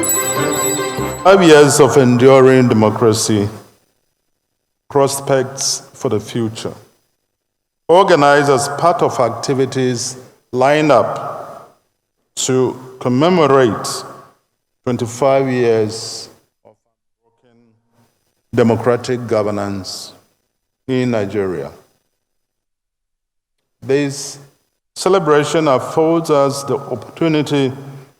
5 years of enduring democracy, prospects for the future. Organized as part of activities lined up to commemorate 25 years of unbroken democratic governance in Nigeria. This celebration affords us the opportunity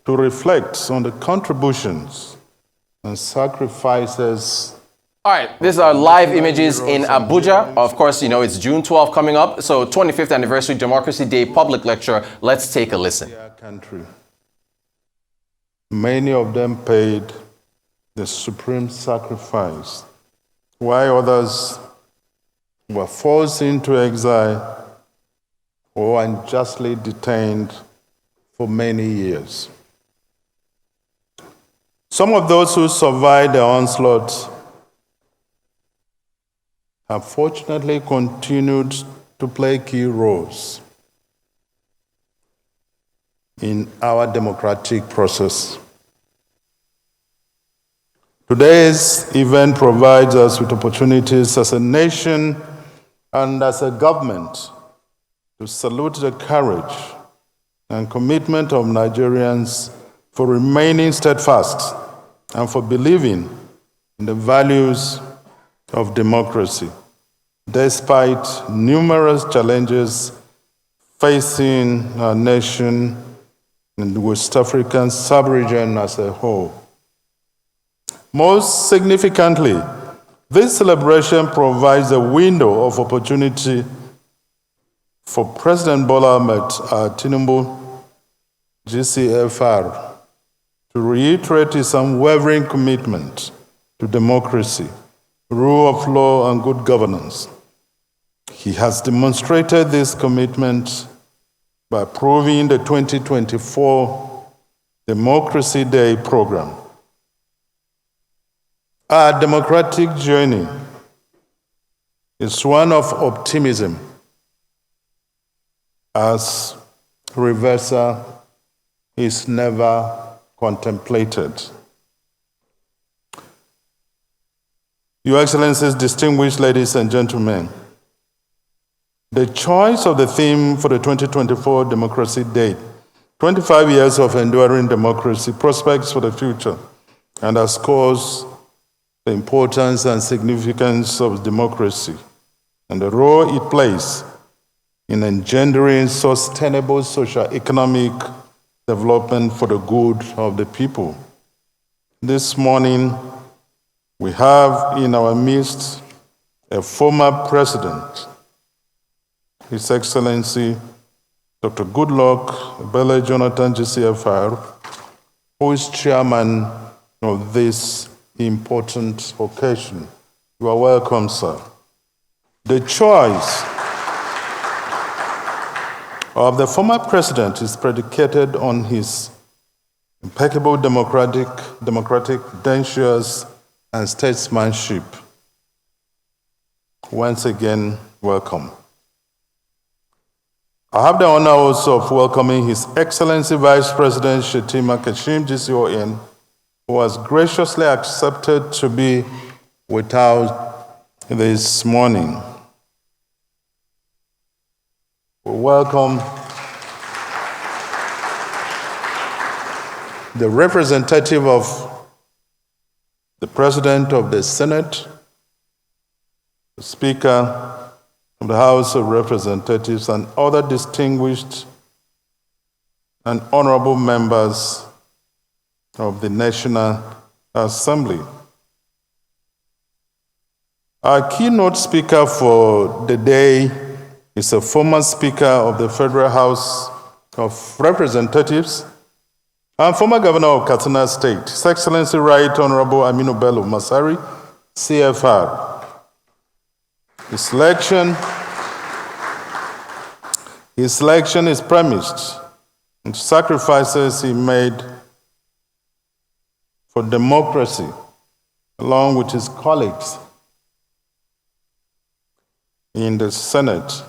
to reflect on the contributions and sacrifices. All right, these are live images in Abuja. Of course, you know, it's June 12th coming up. So 25th anniversary Democracy Day public lecture. Let's take a listen. Country. Many of them paid the supreme sacrifice, while others were forced into exile or unjustly detained for many years. Some of those who survived the onslaught have fortunately continued to play key roles in our democratic process. Today's event provides us with opportunities as a nation and as a government to salute the courage and commitment of Nigerians for remaining steadfast and for believing in the values of democracy, despite numerous challenges facing our nation and the West African sub-region as a whole. Most significantly, this celebration provides a window of opportunity for President Bola Ahmed Tinubu, GCFR, to reiterate his unwavering commitment to democracy, rule of law, and good governance. He has demonstrated this commitment by approving the 2024 Democracy Day program. Our democratic journey is one of optimism, as reversal is never contemplated. Your Excellencies, distinguished ladies and gentlemen, the choice of the theme for the 2024 Democracy Day, 25 years of enduring democracy, prospects for the future, underscores the importance and significance of democracy and the role it plays in engendering sustainable socio-economic development for the good of the people. This morning, we have in our midst a former president, His Excellency Dr. Goodluck Ebele Jonathan GCFR, who is chairman of this important occasion. You are welcome, sir. The choice of the former president is predicated on his impeccable democratic credentials and statesmanship. Once again, welcome. I have the honor also of welcoming His Excellency Vice President Shettima Kashim GCON, who has graciously accepted to be with us this morning. We welcome the representative of the President of the Senate, the Speaker of the House of Representatives, and other distinguished and honorable members of the National Assembly. Our keynote speaker for the day is a former Speaker of the Federal House of Representatives and former Governor of Katsina State, His Excellency Right Honorable Aminu Bello Masari, CFR. His selection is premised on sacrifices he made for democracy, along with his colleagues in the Senate,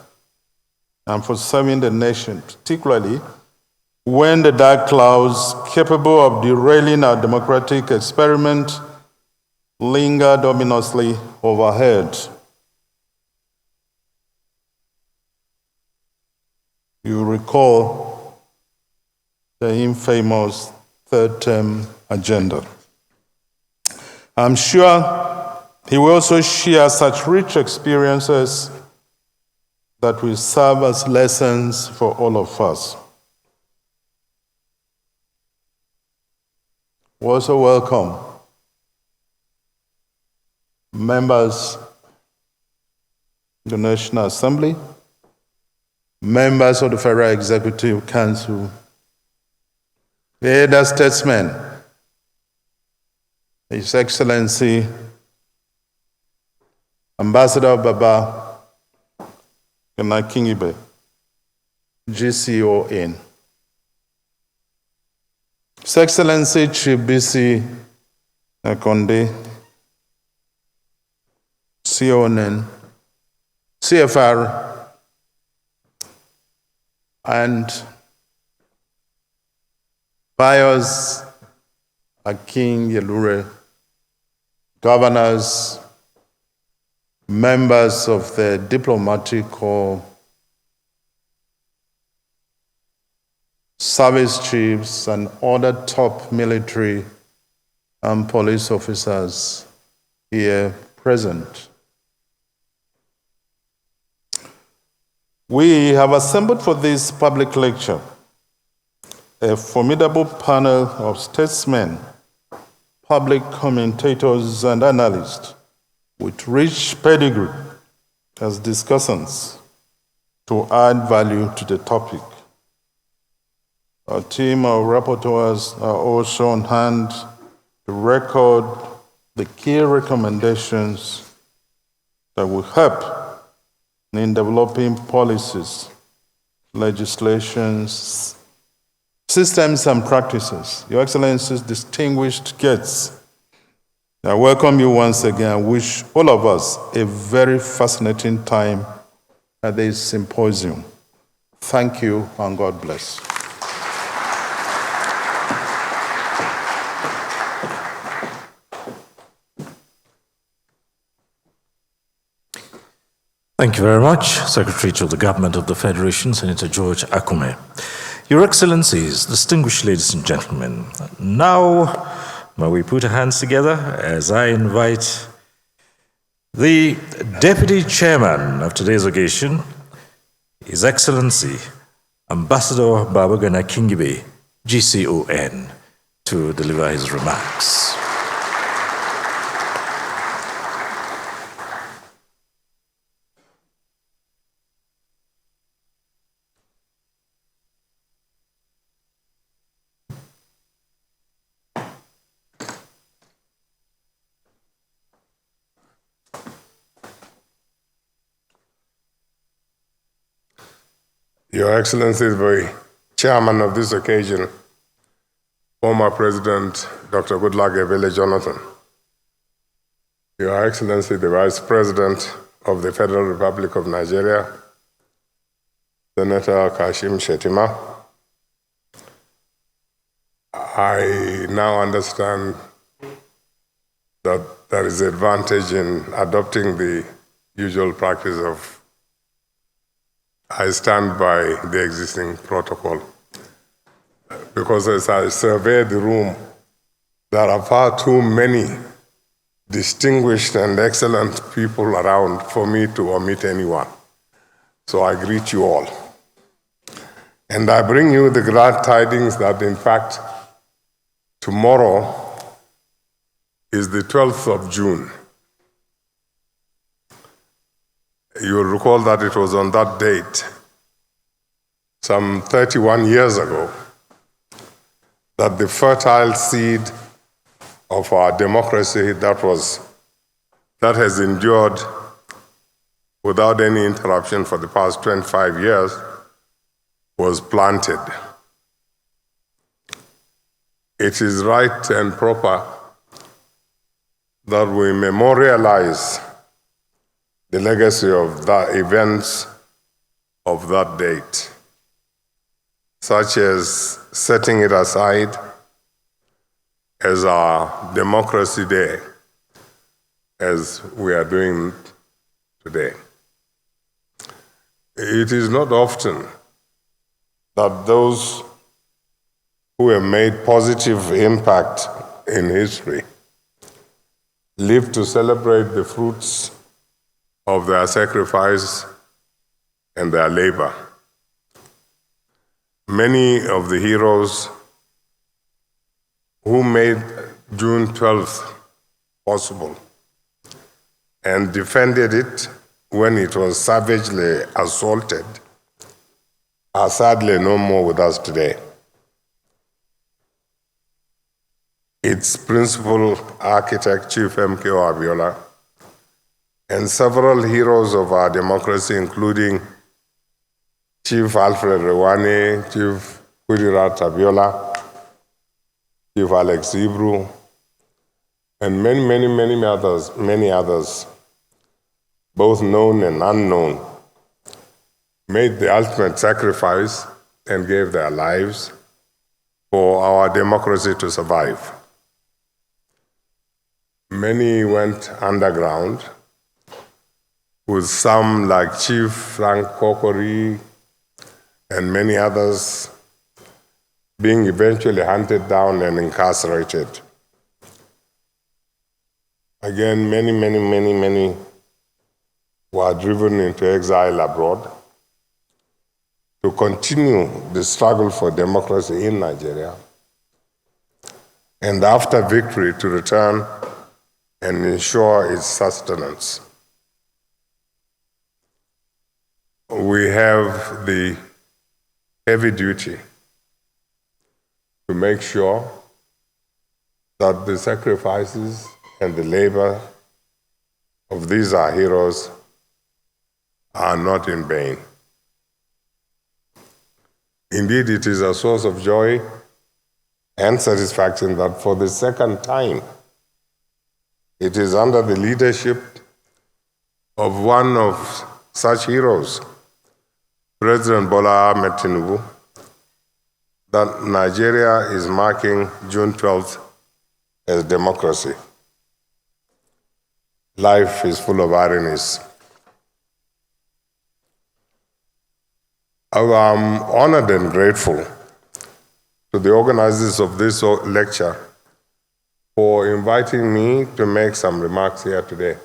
and for serving the nation, particularly when the dark clouds capable of derailing our democratic experiment lingered ominously overhead. You recall the infamous third-term agenda. I'm sure he will also share such rich experiences that will serve as lessons for all of us. We also welcome members of the National Assembly, members of the Federal Executive Council, the elder statesmen, His Excellency Ambassador Baba Gana-Kingibe, GCON, His Excellency Chief BC Akonde, CON, CFR, and Pius Akin Yelure, governors, members of the diplomatic corps, service chiefs, and other top military and police officers here present. We have assembled for this public lecture a formidable panel of statesmen, public commentators, and analysts with rich pedigree as discussants to add value to the topic. Our team of rapporteurs are also on hand to record the key recommendations that will help in developing policies, legislations, systems, and practices. Your Excellencies, distinguished guests, I welcome you once again. I wish all of us a very fascinating time at this symposium. Thank you, and God bless. Thank you very much, Secretary to the Government of the Federation, Senator George Akume. Your Excellencies, distinguished ladies and gentlemen, now may we put our hands together as I invite the Deputy Chairman of today's occasion, His Excellency Ambassador Baba Gana-Kingibe, GCON, to deliver his remarks. Your Excellency, the chairman of this occasion, former President Dr. Goodluck Ebele Jonathan, Your Excellency, the Vice President of the Federal Republic of Nigeria, Senator Kashim Shettima, I now understand that there is advantage in adopting the usual practice of I stand by the existing protocol. Because as I survey the room, there are far too many distinguished and excellent people around for me to omit anyone. So I greet you all. And I bring you the glad tidings that, in fact, tomorrow is the 12th of June. You will recall that it was on that date, some 31 years ago, that the fertile seed of our democracy that has endured without any interruption for the past 25 years was planted. It is right and proper that we memorialize the legacy of the events of that date. such as setting it aside as our Democracy Day, as we are doing today. It is not often that those who have made positive impact in history live to celebrate the fruits of their sacrifice and their labor. Many of the heroes who made June 12th possible and defended it when it was savagely assaulted are sadly no more with us today. Its principal architect, Chief M.K.O. Abiola, and several heroes of our democracy, including Chief Alfred Rewane, Chief Kudirat Abiola, Chief Alex Ibru, and many others, both known and unknown, made the ultimate sacrifice and gave their lives for our democracy to survive. Many went underground, with some like Chief Frank Kokori and many others being eventually hunted down and incarcerated. Again, many were driven into exile abroad to continue the struggle for democracy in Nigeria, and after victory to return and ensure its sustenance. We have the heavy duty to make sure that the sacrifices and the labor of these our heroes are not in vain. Indeed, it is a source of joy and satisfaction that for the second time, it is under the leadership of one of such heroes, President Bola Ahmed Tinubu, that Nigeria is marking June 12th as democracy. Life is full of ironies. I'm honored and grateful to the organizers of this lecture for inviting me to make some remarks here today.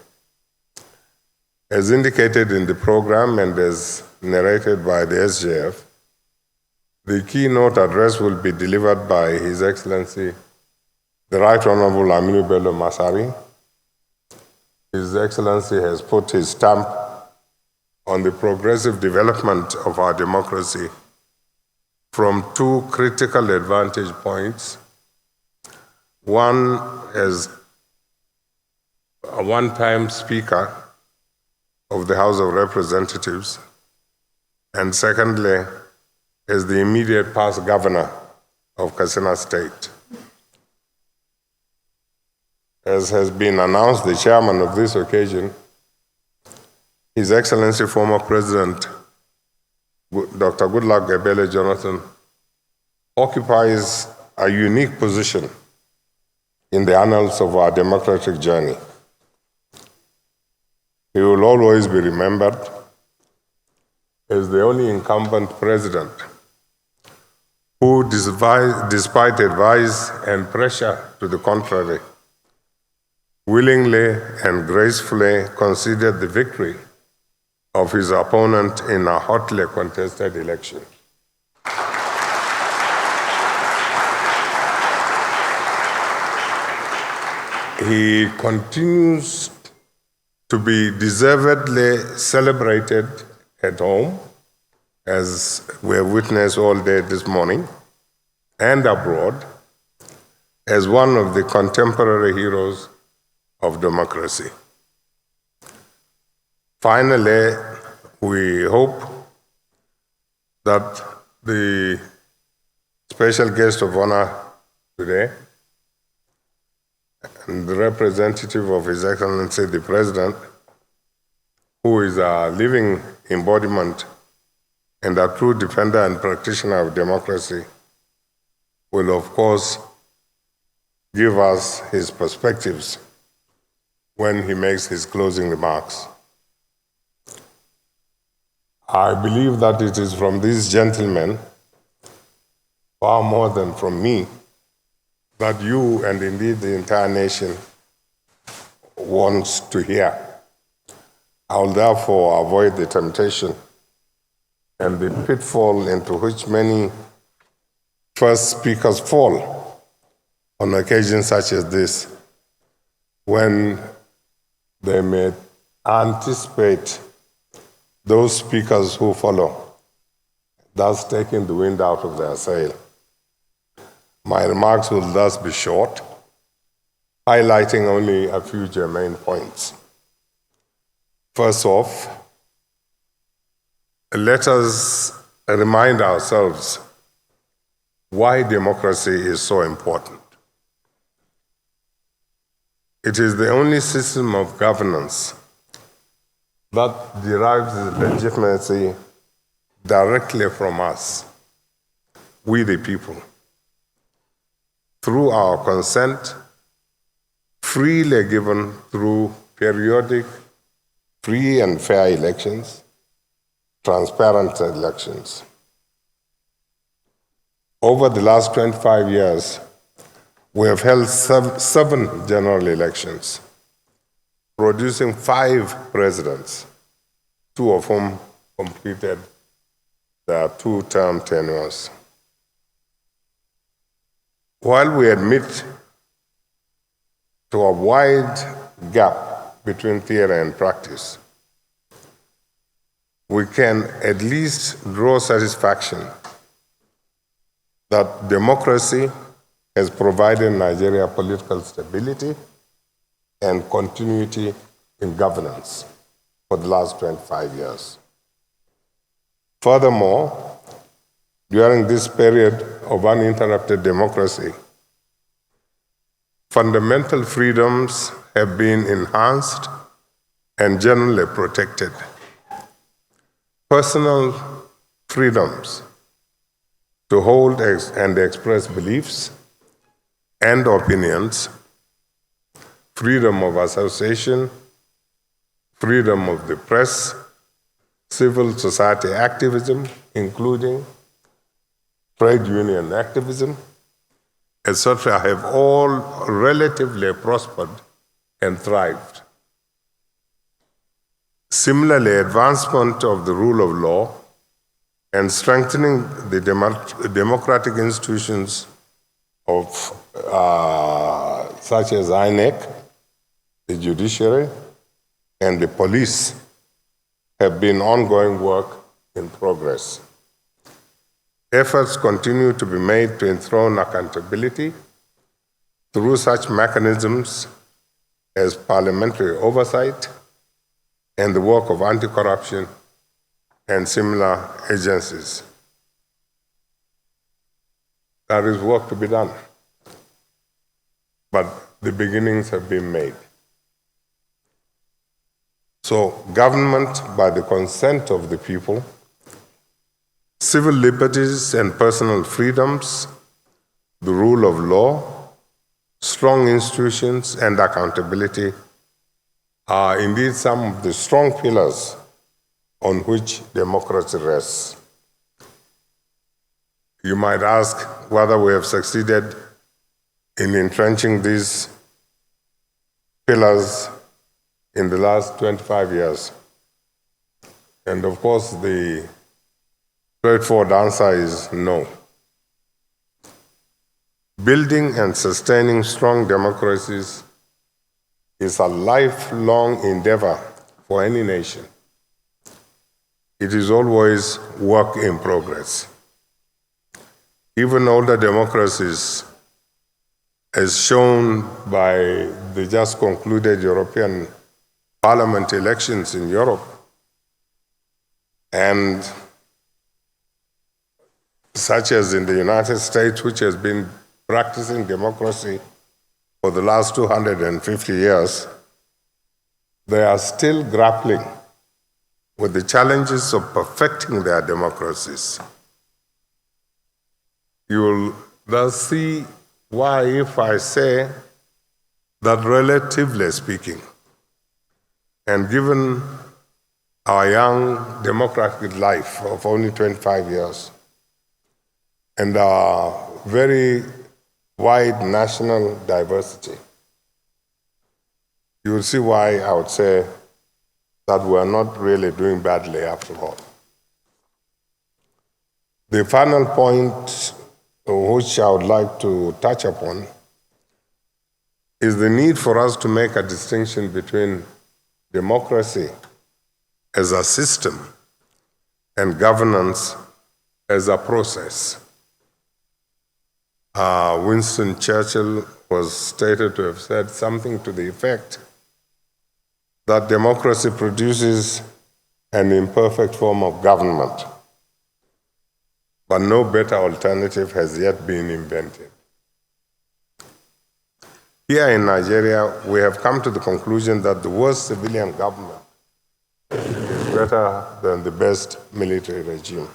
As indicated in the program and as narrated by the SJF, the keynote address will be delivered by His Excellency, the Right Honorable Aminu Bello Masari. His Excellency has put his stamp on the progressive development of our democracy from two critical advantage points. One, as a one-time Speaker of the House of Representatives, and secondly, as the immediate past governor of Katsina State. As has been announced, the chairman of this occasion, His Excellency former President Dr. Goodluck Ebele Jonathan, occupies a unique position in the annals of our democratic journey. He will always be remembered as the only incumbent president who, despite advice and pressure to the contrary, willingly and gracefully conceded the victory of his opponent in a hotly contested election. He continues to be deservedly celebrated at home, as we have witnessed all day this morning, and abroad, as one of the contemporary heroes of democracy. Finally, we hope that the special guest of honor today, and the representative of His Excellency the President, who is a living embodiment and a true defender and practitioner of democracy, will of course give us his perspectives when he makes his closing remarks. I believe that it is from these gentlemen, far more than from me, that you and indeed the entire nation wants to hear. I will therefore avoid the temptation and the pitfall into which many first speakers fall on occasions such as this, when they may anticipate those speakers who follow, thus taking the wind out of their sail. My remarks will thus be short, highlighting only a few germane points. First off, let us remind ourselves why democracy is so important. It is the only system of governance that derives its legitimacy directly from us, we the people, through our consent, freely given through periodic, free and fair elections, transparent elections. Over the last 25 years, we have held seven general elections, producing 5 presidents, 2 of whom completed their 2-term tenures. While we admit to a wide gap between theory and practice, we can at least draw satisfaction that democracy has provided Nigeria political stability and continuity in governance for the last 25 years. Furthermore, during this period of uninterrupted democracy, fundamental freedoms have been enhanced and generally protected. Personal freedoms to hold and express beliefs and opinions, freedom of association, freedom of the press, civil society activism, including trade union activism, etc., have all relatively prospered and thrived. Similarly, advancement of the rule of law and strengthening the democratic institutions of such as INEC, the judiciary, and the police have been ongoing work in progress. Efforts continue to be made to enthrone accountability through such mechanisms as parliamentary oversight and the work of anti-corruption and similar agencies. There is work to be done, but the beginnings have been made. So, government by the consent of the people, civil liberties and personal freedoms, the rule of law, strong institutions, and accountability are indeed some of the strong pillars on which democracy rests. You might ask whether we have succeeded in entrenching these pillars in the last 25 years. And of course, the straightforward answer is no. Building and sustaining strong democracies is a lifelong endeavor for any nation. It is always work in progress. Even older democracies, as shown by the just concluded European Parliament elections in Europe, and such as in the United States, which has been practicing democracy for the last 250 years, they are still grappling with the challenges of perfecting their democracies. You will thus see why, if I say that relatively speaking, and given our young democratic life of only 25 years and our very wide national diversity, you will see why I would say that we're not really doing badly after all. The final point which I would like to touch upon is the need for us to make a distinction between democracy as a system and governance as a process. Winston Churchill was stated to have said something to the effect that democracy produces an imperfect form of government, but no better alternative has yet been invented. Here in Nigeria, we have come to the conclusion that the worst civilian government is better than the best military regime.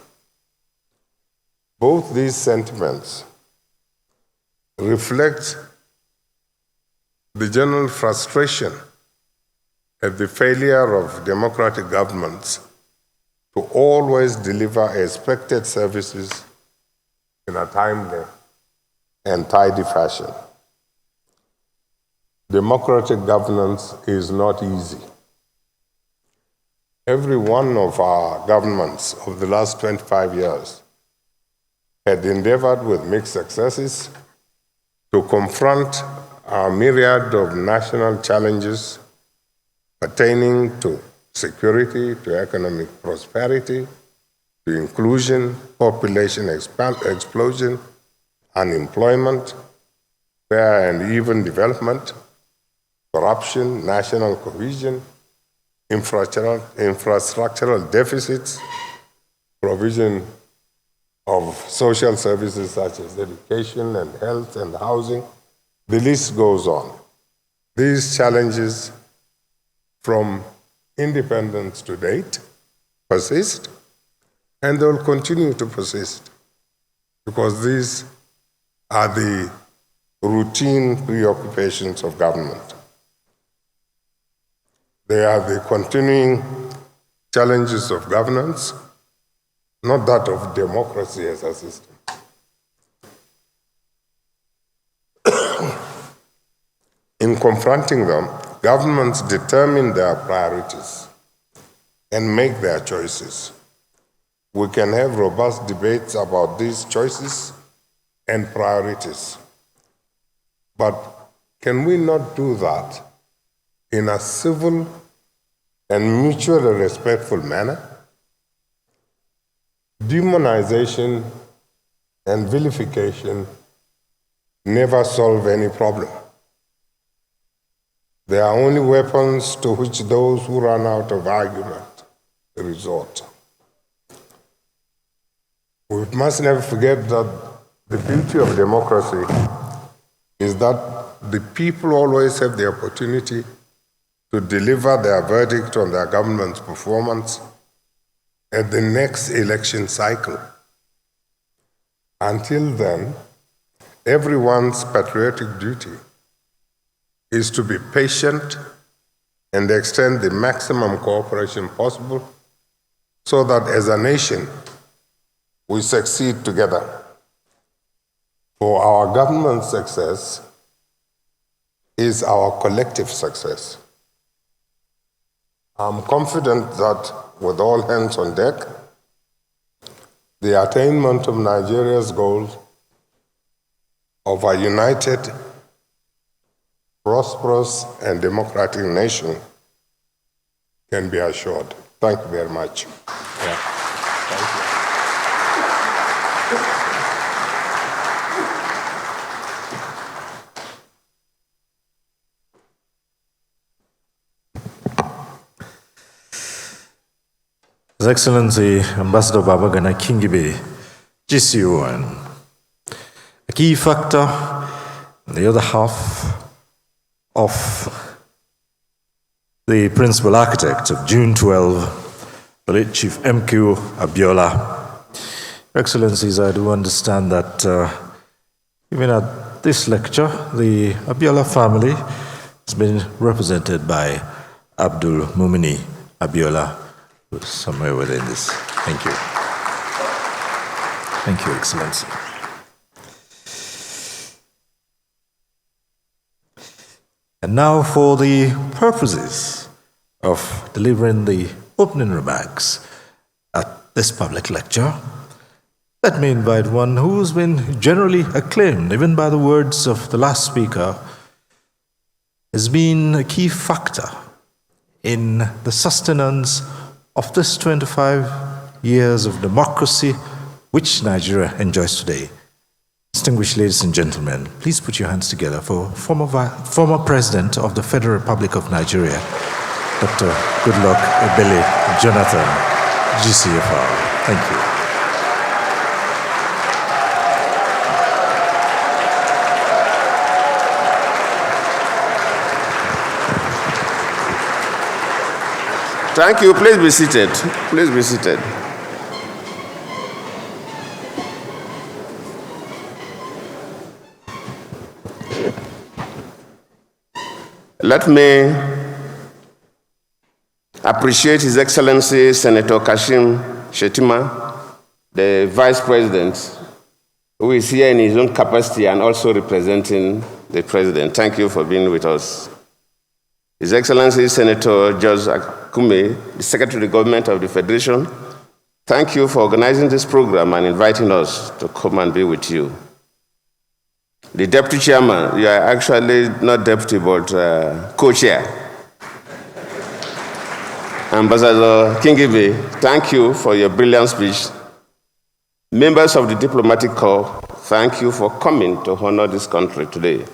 Both these sentiments reflect the general frustration at the failure of democratic governments to always deliver expected services in a timely and tidy fashion. Democratic governance is not easy. Every one of our governments of the last 25 years had endeavored with mixed successes to confront a myriad of national challenges pertaining to security, to economic prosperity, to inclusion, population explosion, unemployment, fair and even development, corruption, national cohesion, infrastructural deficits, provision of social services such as education and health and housing. The list goes on. These challenges from independence to date persist, and they will continue to persist because these are the routine preoccupations of government. They are the continuing challenges of governance, not that of democracy as a system. In confronting them, governments determine their priorities and make their choices. We can have robust debates about these choices and priorities. But can we not do that in a civil and mutually respectful manner? Demonization and vilification never solve any problem. They are only weapons to which those who run out of argument resort. We must never forget that the beauty of democracy is that the people always have the opportunity to deliver their verdict on their government's performance at the next election cycle. Until then, everyone's patriotic duty is to be patient and extend the maximum cooperation possible so that as a nation, we succeed together. For our government's success is our collective success. I'm confident that with all hands on deck, the attainment of Nigeria's goals of a united, prosperous, and democratic nation can be assured. Thank you very much. Thank you. His Excellency Ambassador Babagana Kingibe, GCON. A key factor in the other half of the principal architect of June 12 Late Chief MQ Abiola. Excellencies, I do understand that even at this lecture, the Abiola family has been represented by Abdul Mumini Abiola, who's somewhere within this. Thank you. Thank you, Excellency. And now for the purposes of delivering the opening remarks at this public lecture, let me invite one who's been generally acclaimed, even by the words of the last speaker, has been a key factor in the sustenance of this 25 years of democracy which Nigeria enjoys today. Distinguished ladies and gentlemen, please put your hands together for former President of the Federal Republic of Nigeria, Dr. Goodluck Ebele Jonathan, GCFR. Thank you. Thank you. Please be seated. Please be seated. Let me appreciate His Excellency Senator Kashim Shettima, the Vice President, who is here in his own capacity and also representing the President. Thank you for being with us. His Excellency Senator George Akume, the Secretary of the Government of the Federation, thank you for organizing this program and inviting us to come and be with you. The Deputy Chairman, you are actually not Deputy, but Co-Chair. Ambassador Kingibe, thank you for your brilliant speech. Members of the Diplomatic Corps, thank you for coming to honor this country today.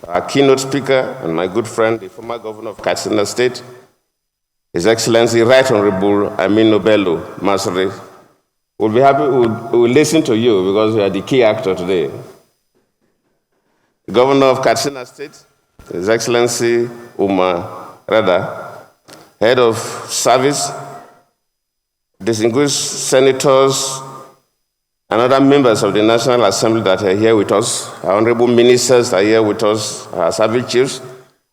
Our keynote speaker and my good friend, the former governor of Katsina State, His Excellency Right Honorable Aminu Bello Masri, will be happy, will listen to you because you are the key actor today. The Governor of Katsina State, His Excellency Umar Rada, Head of Service, distinguished senators, and other members of the National Assembly that are here with us, our honorable ministers are here with us, our service chiefs,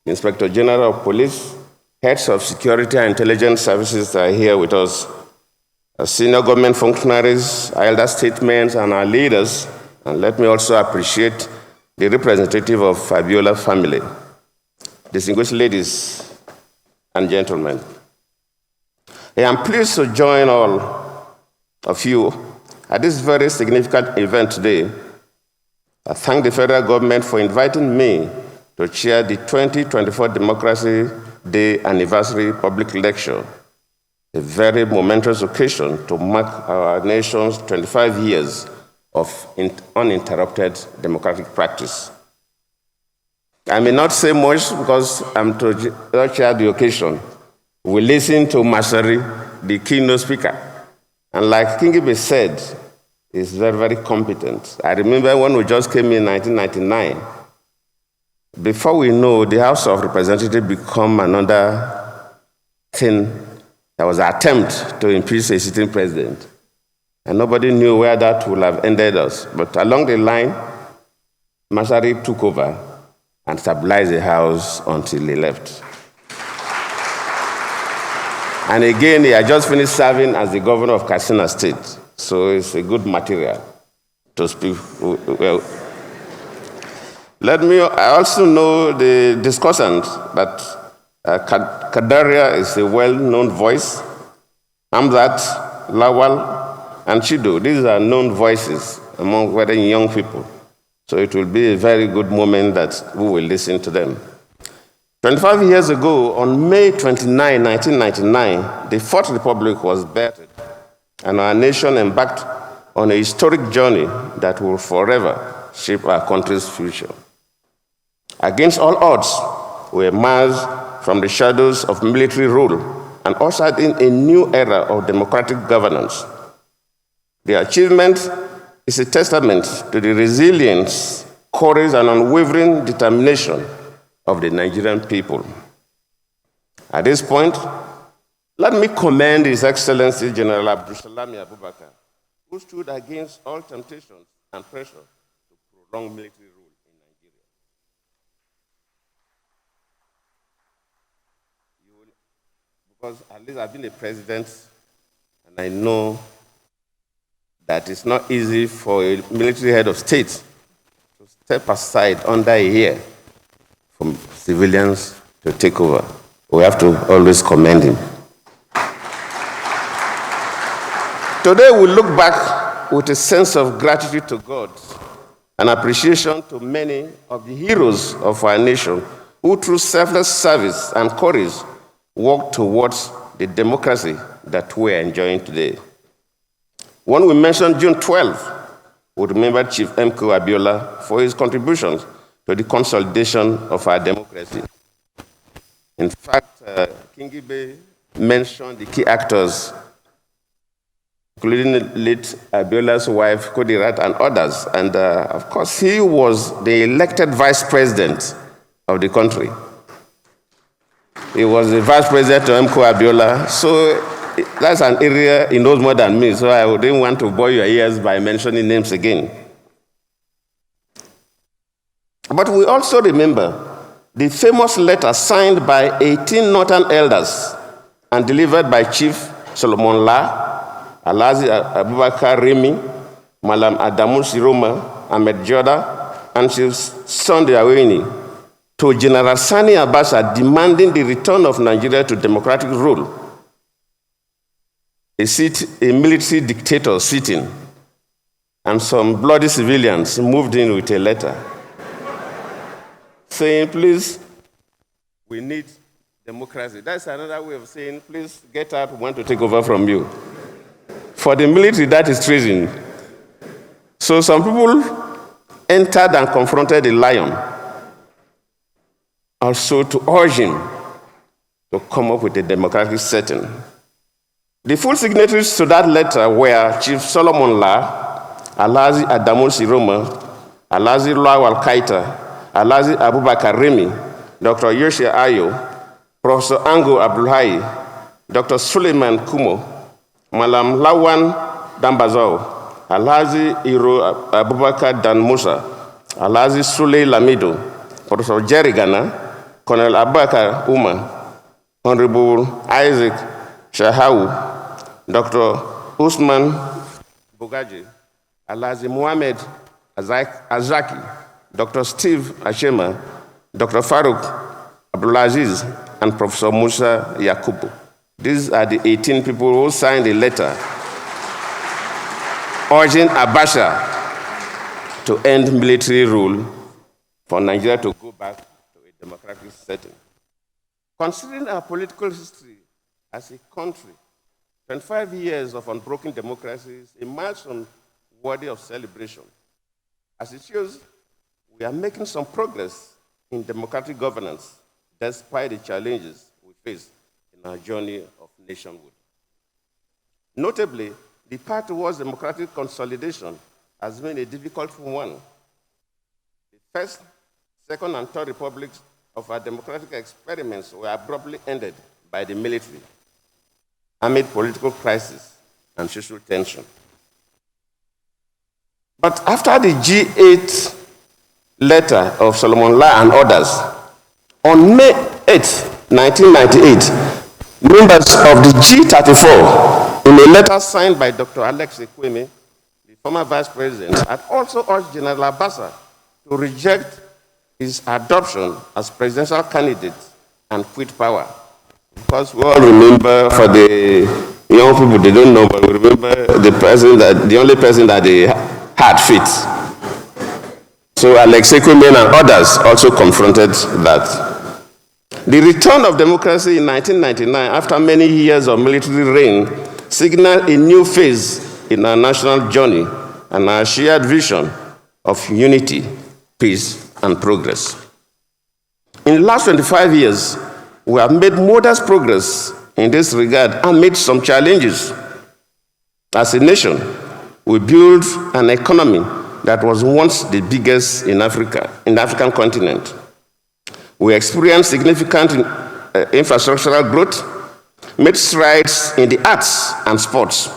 Inspector General of Police, heads of security and intelligence services that are here with us, our senior government functionaries, our elder statesmen, and our leaders. And let me also appreciate the representative of Abiola family, distinguished ladies and gentlemen. I am pleased to join all of you at this very significant event today. I thank the federal government for inviting me to chair the 2024 Democracy Day Anniversary Public Lecture, a very momentous occasion to mark our nation's 25 years of uninterrupted democratic practice. I may not say much because I'm to chair the occasion. We listen to Masari, the keynote speaker. And like Kingibe said, he's very, very competent. I remember when we just came in 1999, before we know, the House of Representatives become another thing. There was an attempt to impeach a sitting president. And nobody knew where that would have ended us. But along the line, Masari took over and stabilized the House until he left. And again, he had just finished serving as the governor of Katsina State. So it's a good material to speak well. I also know the discussant that Kadaria is a well-known voice. Hamzat, Lawal, and Chido, these are known voices among very young people. So it will be a very good moment that we will listen to them. 25 years ago, on May 29, 1999, the Fourth Republic was birthed, and our nation embarked on a historic journey that will forever shape our country's future. Against all odds, we emerged from the shadows of military rule and ushered in a new era of democratic governance. The achievement is a testament to the resilience, courage, and unwavering determination of the Nigerian people. At this point, Let me commend His Excellency General Abdulsalami Abubakar, who stood against all temptations and pressure to prolong military rule in Nigeria. Because at least I've been a president, and I know that it's not easy for a military head of state to step aside under a year from civilians to take over. We have to always commend him. Today we look back with a sense of gratitude to God and appreciation to many of the heroes of our nation who through selfless service and courage worked towards the democracy that we are enjoying today. When we mention June 12th, we remember Chief M.K. Abiola for his contributions to the consolidation of our democracy. In fact, King Ibe mentioned the key actors, including the late Abiola's wife, Kodirat, and others. And of course, he was the elected vice president of the country. He was the vice president of M.K. Abiola. So that's an area he knows more than me, so I didn't want to bore your ears by mentioning names again. But we also remember the famous letter signed by 18 northern elders and delivered by Chief Solomon La, Alhaji Abubakar Remi, Malam Adamu Siroma, Ahmed Joda, and Chief Sunday Awini to General Sani Abacha demanding the return of Nigeria to democratic rule. A military dictator sitting, and some bloody civilians moved in with a letter saying, please, we need democracy. That's another way of saying, please get out, we want to take over from you. For the military, that is treason. So some people entered and confronted the lion, also to urge him to come up with a democratic setting. The full signatories to that letter were Chief Solomon La, Alhaji Adamu Siroma, Alhaji Lawal Kaita, Alhaji Abubakar Remi, Dr. Yoshe Ayo, Professor Ango Abdulhai, Dr. Suleiman Kumo, Malam Lawan Dambazao, Alhaji Iro Abubakar Dan Musa, Alhaji Sule Lamido, Professor Jerry Gana, Colonel Abubakar Umar, Honorable Isaac Shahau, Dr. Usman Bogaji, Alhaji Muhammad Azaki, Dr. Steve Ashema, Dr. Farouk Abdulaziz, and Professor Musa Yakubu. These are the 18 people who signed a letter urging Abacha to end military rule for Nigeria to go back to a democratic setting. Considering our political history as a country, 25 years of unbroken democracy is a milestone worthy of celebration. As it shows, we are making some progress in democratic governance despite the challenges we face in our journey of nationhood. Notably, the path towards democratic consolidation has been a difficult one. The first, second, and third republics of our democratic experiments were abruptly ended by the military amid political crisis and social tension. But after the G8 letter of Solomon La and others, on May 8, 1998, members of the G34, in a letter signed by Dr. Alex Ekweme, the former vice president, had also urged General Abacha to reject his adoption as presidential candidate and quit power. Because we all remember, for the young people, they don't know, but we remember the only person that they had fit. So Alex Ekweme and others also confronted that. The return of democracy in 1999, after many years of military reign, signaled a new phase in our national journey and our shared vision of unity, peace, and progress. In the last 25 years, we have made modest progress in this regard amid some challenges. As a nation, we built an economy that was once the biggest in Africa, in the African continent. We experienced significant infrastructural growth, made strides in the arts and sports,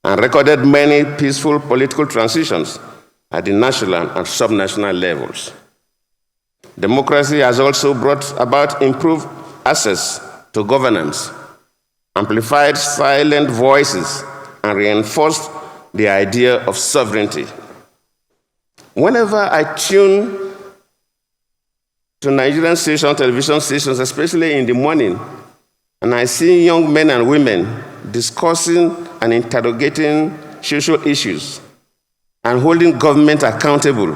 and recorded many peaceful political transitions at the national and subnational levels. Democracy has also brought about improved access to governance, amplified silent voices, and reinforced the idea of sovereignty. Whenever I tune to Nigerian station television stations, especially in the morning, and I see young men and women discussing and interrogating social issues and holding government accountable,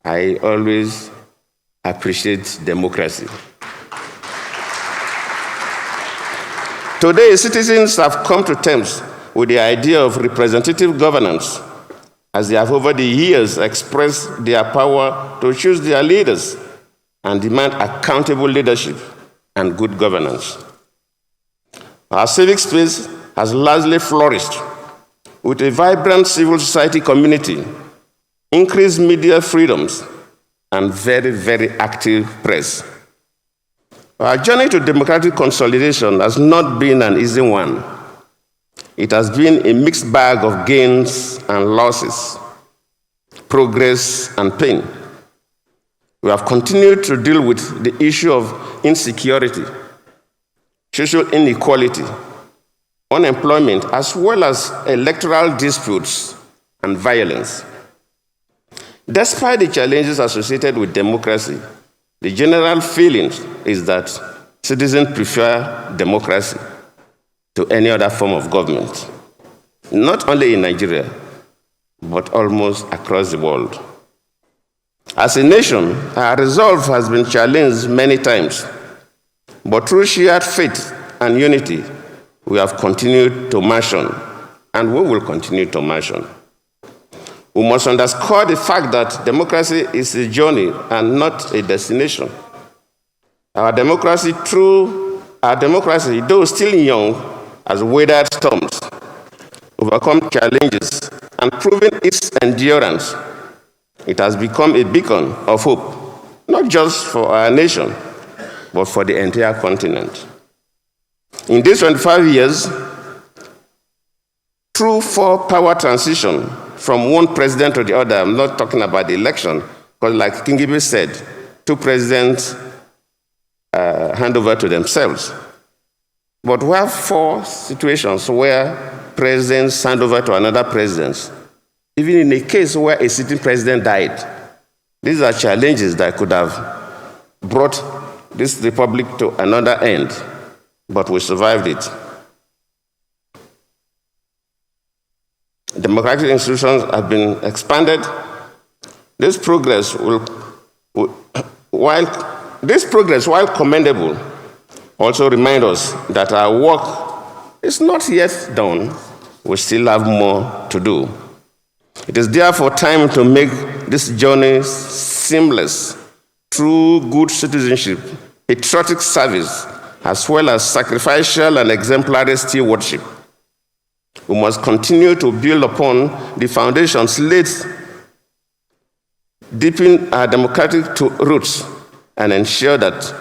I always appreciate democracy. Today, citizens have come to terms with the idea of representative governance, as they have over the years expressed their power to choose their leaders and demand accountable leadership and good governance. Our civic space has largely flourished with a vibrant civil society community, increased media freedoms, and very, very active press. Our journey to democratic consolidation has not been an easy one. It has been a mixed bag of gains and losses, progress and pain. We have continued to deal with the issue of insecurity, social inequality, unemployment, as well as electoral disputes and violence. Despite the challenges associated with democracy, the general feeling is that citizens prefer democracy to any other form of government, not only in Nigeria, but almost across the world. As a nation, our resolve has been challenged many times, but through shared faith and unity, we have continued to march on, and we will continue to march on. We must underscore the fact that democracy is a journey and not a destination. Our democracy, though still young, has weathered storms, overcome challenges, and proven its endurance. It has become a beacon of hope, not just for our nation, but for the entire continent. In these 25 years, through four-power transition from one president to the other, I'm not talking about the election, because like Kingibe said, two presidents hand over to themselves. But we have four situations where presidents hand over to another president, even in a case where a sitting president died. These are challenges that could have brought this republic to another end, but we survived it. Democratic institutions have been expanded. This progress, while commendable, also remind us that our work is not yet done. We still have more to do. It is therefore time to make this journey seamless through good citizenship, patriotic service, as well as sacrificial and exemplary stewardship. We must continue to build upon the foundations laid, deepen our democratic roots, and ensure that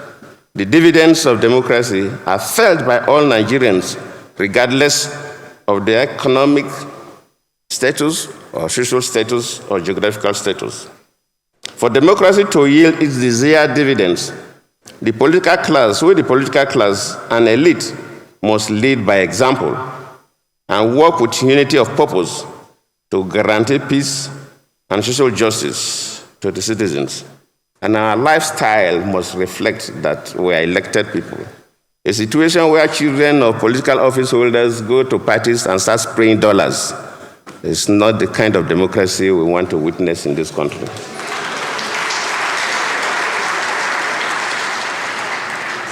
the dividends of democracy are felt by all Nigerians, regardless of their economic status, or social status, or geographical status. For democracy to yield its desired dividends, the political class and elite must lead by example and work with unity of purpose to guarantee peace and social justice to the citizens. And our lifestyle must reflect that we are elected people. A situation where children of political office holders go to parties and start spraying dollars is not the kind of democracy we want to witness in this country.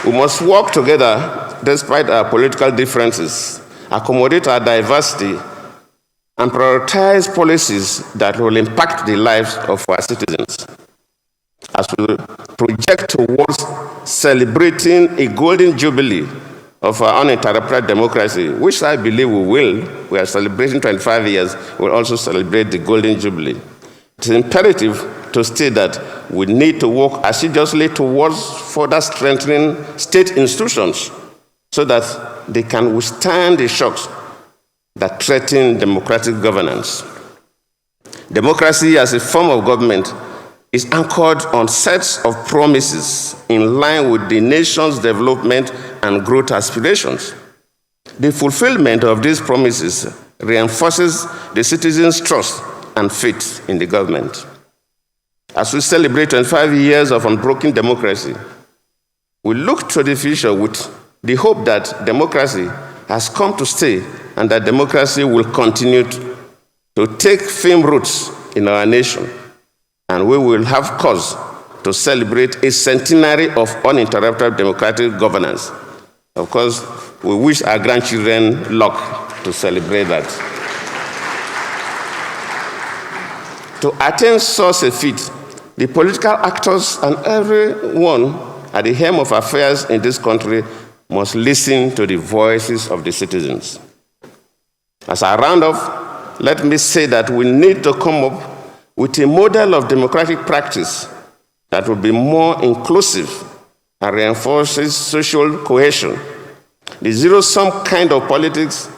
We must work together despite our political differences, accommodate our diversity, and prioritize policies that will impact the lives of our citizens. As we project towards celebrating a golden jubilee of our uninterrupted democracy, which I believe we will. We are celebrating 25 years. We'll also celebrate the golden jubilee. It's imperative to state that we need to work assiduously towards further strengthening state institutions so that they can withstand the shocks that threaten democratic governance. Democracy as a form of government is anchored on sets of promises in line with the nation's development and growth aspirations. The fulfillment of these promises reinforces the citizens' trust and faith in the government. As we celebrate 25 years of unbroken democracy, we look to the future with the hope that democracy has come to stay and that democracy will continue to take firm roots in our nation, and we will have cause to celebrate a centenary of uninterrupted democratic governance. Of course, we wish our grandchildren luck to celebrate that. To attain such a feat, the political actors and everyone at the helm of affairs in this country must listen to the voices of the citizens. As I round off, let me say that we need to come up with a model of democratic practice that will be more inclusive and reinforces social cohesion. The zero-sum kind of politics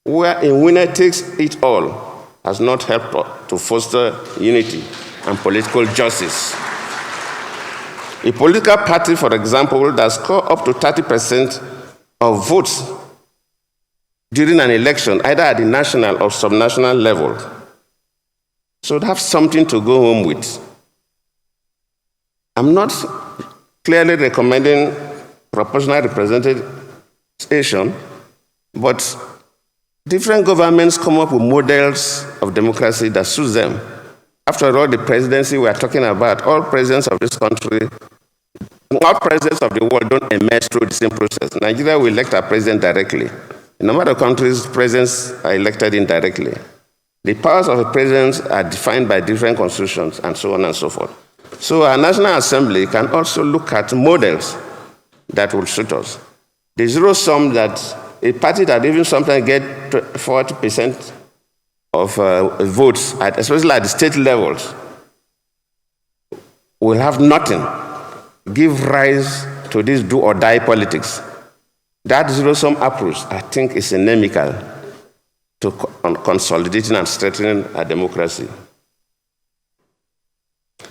where a winner takes it all has not helped to foster unity and political justice. A political party, for example, that scores up to 30% of votes during an election, either at the national or subnational level, should have something to go home with. I'm not clearly recommending proportional representation, but different governments come up with models of democracy that suits them. After all, the presidency we are talking about, all presidents of this country, all presidents of the world don't emerge through the same process. Nigeria will elect our president directly. In a number of countries, presidents are elected indirectly. The powers of a president are defined by different constitutions and so on and so forth. So our National Assembly can also look at models that will suit us. The zero sum that a party that even sometimes get 40% of votes, especially at the state levels, will have nothing, give rise to this do or die politics. That zero sum approach, I think, is inimical to consolidating and strengthening our democracy.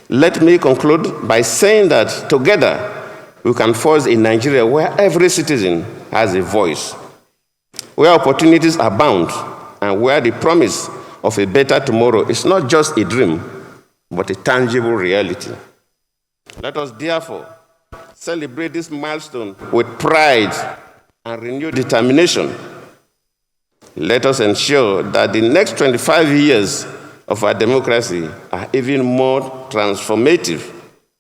Let me conclude by saying that together we can forge a Nigeria where every citizen has a voice, where opportunities abound, and where the promise of a better tomorrow is not just a dream, but a tangible reality. Let us therefore celebrate this milestone with pride and renewed determination. Let us ensure that the next 25 years of our democracy are even more transformative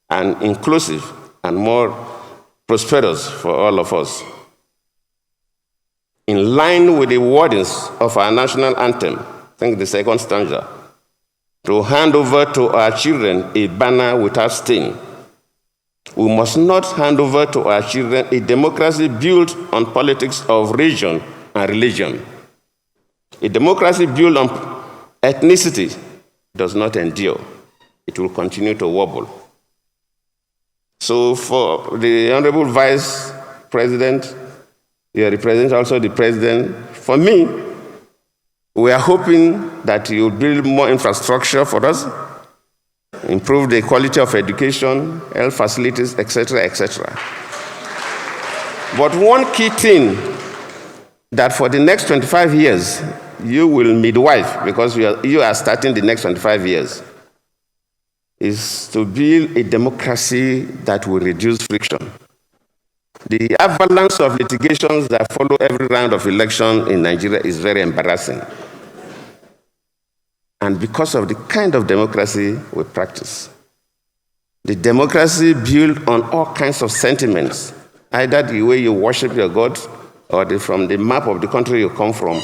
and inclusive and more prosperous for all of us. In line with the wordings of our national anthem, I think the second stanza, to hand over to our children a banner without stain. We must not hand over to our children a democracy built on politics of region and religion. A democracy built on ethnicity does not endure. It will continue to wobble. So for the Honorable Vice President, you represent also the President. For me, we are hoping that you build more infrastructure for us, improve the quality of education, health facilities, etc., etc. But one key thing that for the next 25 years, you will midwife, because you are starting the next 25 years, is to build a democracy that will reduce friction. The avalanche of litigations that follow every round of election in Nigeria is very embarrassing. And because of the kind of democracy we practice. The democracy built on all kinds of sentiments, either the way you worship your God or from the map of the country you come from.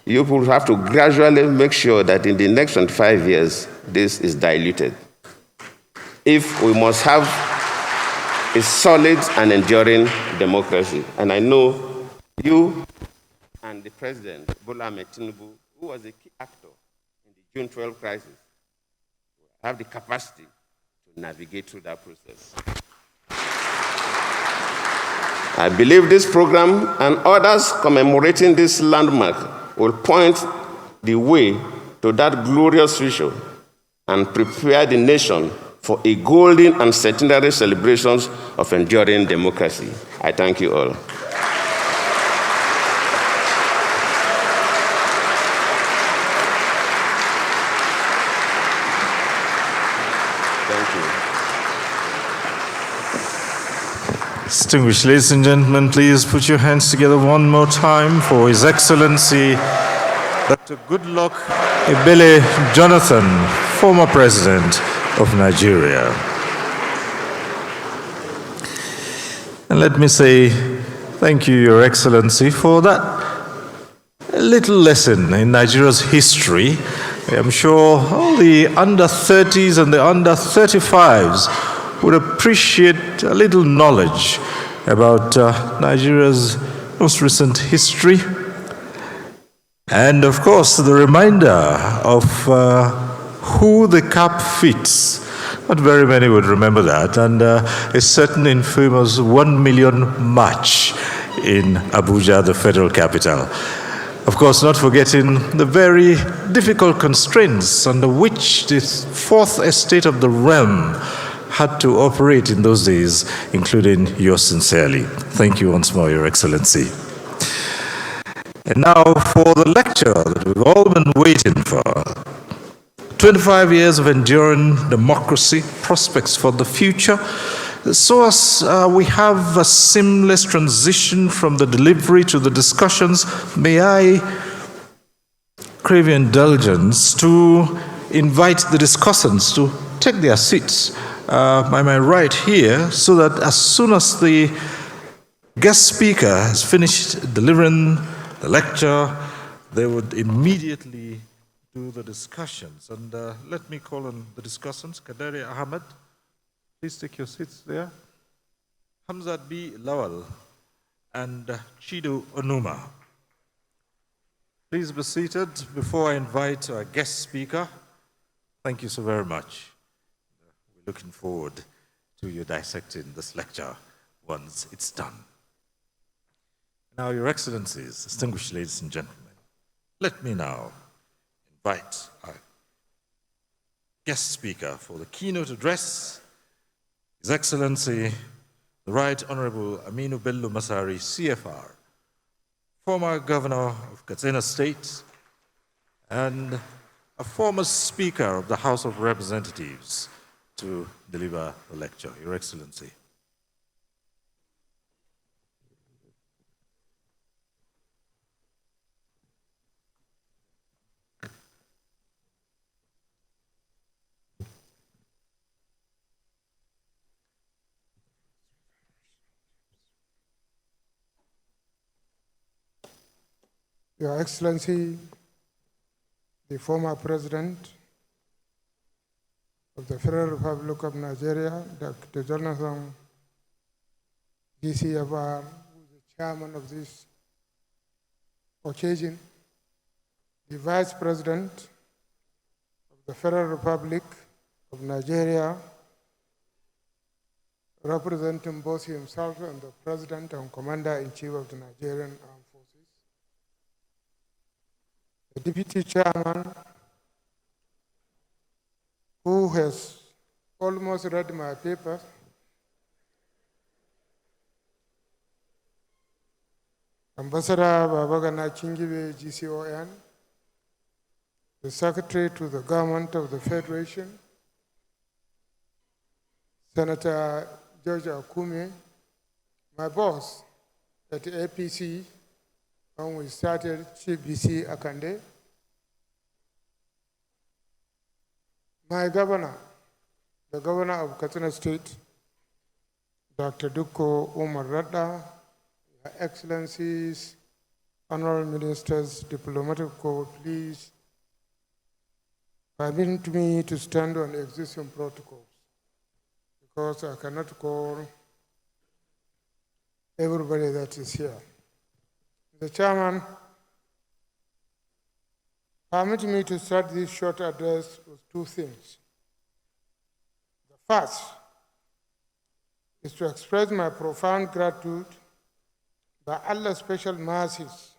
You will have to gradually make sure that in the next 25 years, this is diluted. If we must have a solid and enduring democracy. And I know you and the President, Bola Ahmed Tinubu, who was a key actor in the June 12 crisis, have the capacity to navigate through that process. I believe this program and others commemorating this landmark will point the way to that glorious future and prepare the nation for a golden and centenary celebrations of enduring democracy. I thank you all. Distinguished ladies and gentlemen, please put your hands together one more time for His Excellency Dr. Goodluck Ebele Jonathan, former President of Nigeria. And let me say thank you, Your Excellency, for that little lesson in Nigeria's history. I'm sure all the under 30s and the under 35s would appreciate a little knowledge about Nigeria's most recent history. And of course, the reminder of who the cap fits. Not very many would remember that. And a certain infamous 1 million march in Abuja, the federal capital. Of course, not forgetting the very difficult constraints under which the fourth estate of the realm had to operate in those days, including yours sincerely. Thank you once more, Your Excellency. And now for the lecture that we've all been waiting for. 25 years of enduring democracy, prospects for the future. So as we have a seamless transition from the delivery to the discussions, may I crave your indulgence to invite the discussants to take their seats by my right here, so that as soon as the guest speaker has finished delivering the lecture, they would immediately do the discussions. And let me call on the discussants. Kadari Ahmed, please take your seats there. Hamzat B. Lawal and Chido Onuma. Please be seated before I invite our guest speaker. Thank you so very much. We're looking forward to you dissecting this lecture once it's done. Now, Your Excellencies, distinguished ladies and gentlemen, let me now invite our guest speaker for the keynote address, His Excellency, the Right Honorable Aminu Bello Masari, CFR, former Governor of Katsina State, and a former Speaker of the House of Representatives, to deliver the lecture. Your Excellency. Your Excellency, the former President of the Federal Republic of Nigeria, Dr. Jonathan GCFR, who is the chairman of this occasion, the Vice President of the Federal Republic of Nigeria, representing both himself and the President and Commander-in-Chief of the Nigerian Armed Forces, the Deputy Chairman, who has almost read my paper, Ambassador Babagana Chingibe, GCON, the Secretary to the Government of the Federation, Senator George Akume, my boss at the APC when we started, Chief BC Akande, my governor, the governor of Katsina State, Dr. Dukko Umar Radda, Your Excellencies, Honorable Ministers, Diplomatic Corps, please permit me to stand on existing protocols, because I cannot call everybody that is here. Mr. Chairman, permit me to start this short address with two things. The first is to express my profound gratitude by Allah's special mercies,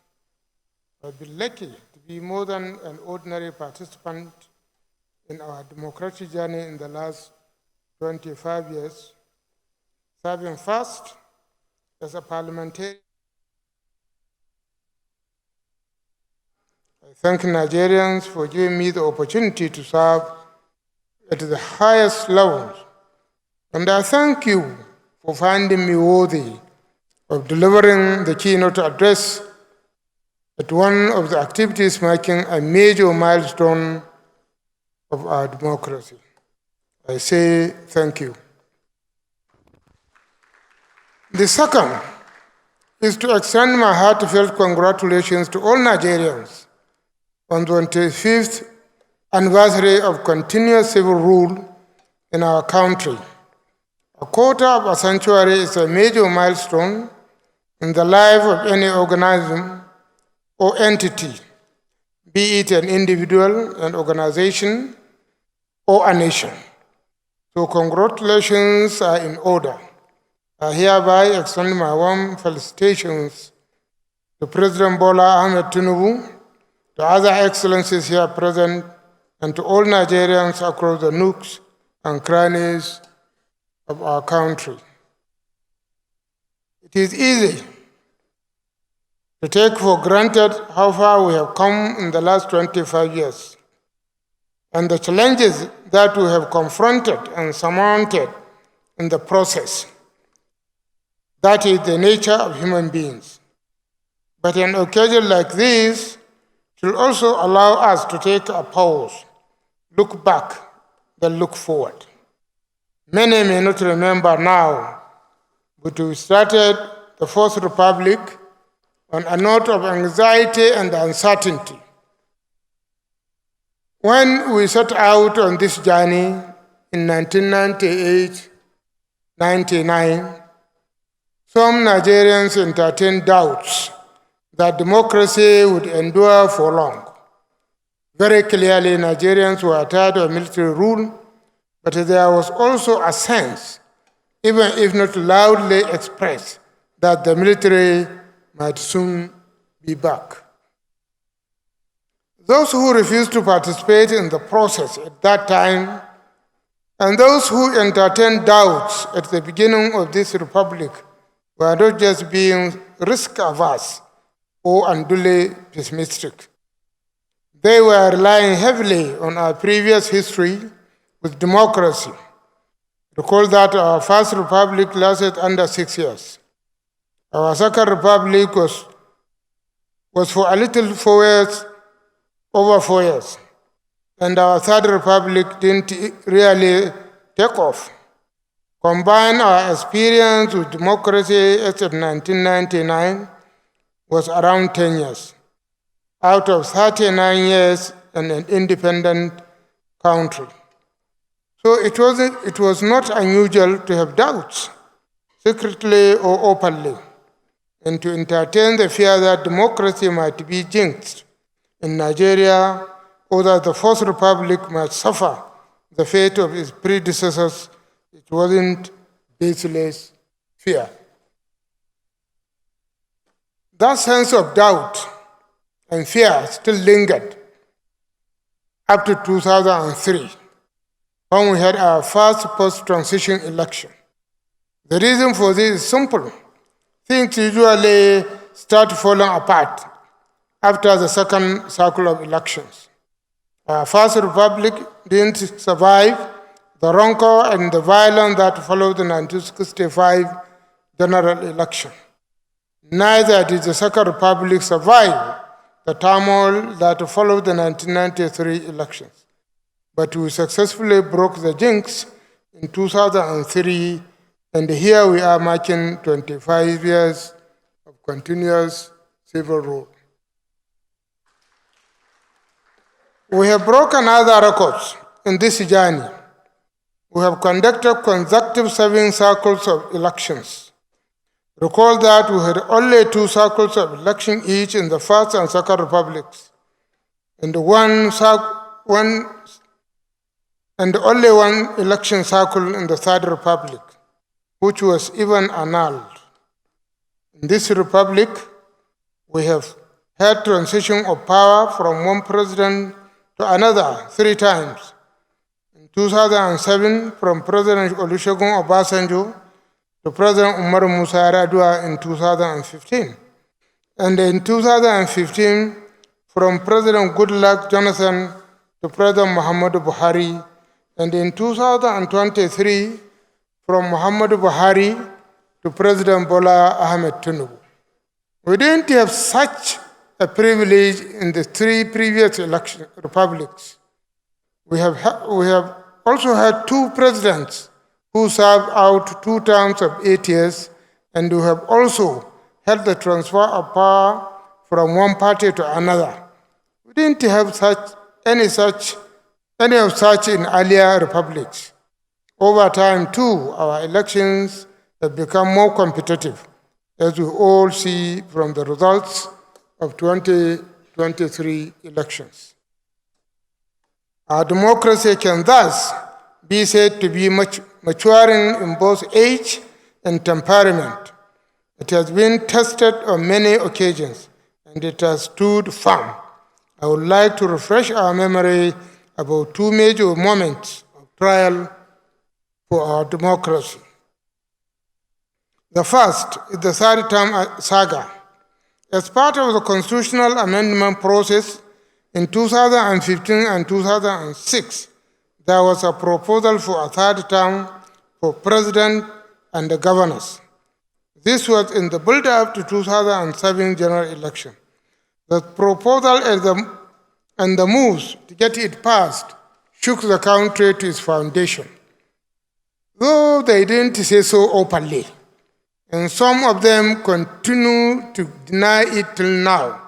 I've been lucky to be more than an ordinary participant in our democratic journey in the last 25 years, serving first as a parliamentarian. I thank Nigerians for giving me the opportunity to serve at the highest levels, and I thank you for finding me worthy of delivering the keynote address at one of the activities marking a major milestone of our democracy. I say thank you. The second is to extend my heartfelt congratulations to all Nigerians on the 25th anniversary of continuous civil rule in our country. A quarter of a century is a major milestone in the life of any organism or entity, be it an individual, an organization, or a nation. So congratulations are in order. I hereby extend my warm felicitations to President Bola Ahmed Tinubu, to other excellencies here present, and to all Nigerians across the nooks and crannies of our country. It is easy to take for granted how far we have come in the last 25 years and the challenges that we have confronted and surmounted in the process. That is the nature of human beings. But an occasion like this should also allow us to take a pause, look back, then look forward. Many may not remember now, but we started the Fourth Republic on a note of anxiety and uncertainty. When we set out on this journey in 1998-99, some Nigerians entertained doubts that democracy would endure for long. Very clearly, Nigerians were tired of military rule, but there was also a sense, even if not loudly expressed, that the military might soon be back. Those who refused to participate in the process at that time, and those who entertained doubts at the beginning of this republic, were not just being risk-averse or unduly pessimistic. They were relying heavily on our previous history with democracy. Recall that our first republic lasted under 6 years. Our second republic was for a little 4 years, over 4 years. And our third republic didn't really take off. Combine our experience with democracy as of 1999 was around 10 years, out of 39 years in an independent country. So it was not unusual to have doubts, secretly or openly, and to entertain the fear that democracy might be jinxed in Nigeria, or that the Fourth Republic might suffer the fate of its predecessors. It wasn't baseless fear. That sense of doubt and fear still lingered up to 2003, when we had our first post-transition election. The reason for this is simple. Things usually start falling apart after the second cycle of elections. Our first republic didn't survive the rancor and the violence that followed the 1965 general election. Neither did the second republic survive the turmoil that followed the 1993 elections. But we successfully broke the jinx in 2003, and here we are marking 25 years of continuous civil rule. We have broken other records in this journey. We have conducted consecutive 7 cycles of elections. Recall that we had only 2 cycles of election each in the first and second republics, and only one election cycle in the third republic, which was even annulled. In this republic, we have had transition of power from one president to another 3 times. In 2007, from President Olusegun Obasanjo to President Umar Musa Yar'Adua in 2015. And in 2015, from President Goodluck Jonathan to President Muhammadu Buhari. And in 2023, from Muhammadu Buhari to President Bola Ahmed Tinubu. We didn't have such a privilege in the 3 previous election republics. We have also had 2 presidents who served out 2 terms of 8 years, and who have also had the transfer of power from one party to another. We didn't have any of such in earlier republics. Over time, too, our elections have become more competitive, as we all see from the results of 2023 elections. Our democracy can thus be said to be maturing in both age and temperament. It has been tested on many occasions, and it has stood firm. I would like to refresh our memory about 2 major moments of trial for our democracy. The first is the 3rd term saga. As part of the constitutional amendment process in 2015 and 2006, there was a proposal for a 3rd term for president and the governors. This was in the build-up to 2007 general election. The proposal and the moves to get it passed shook the country to its foundation, though they didn't say so openly. And some of them continue to deny it till now.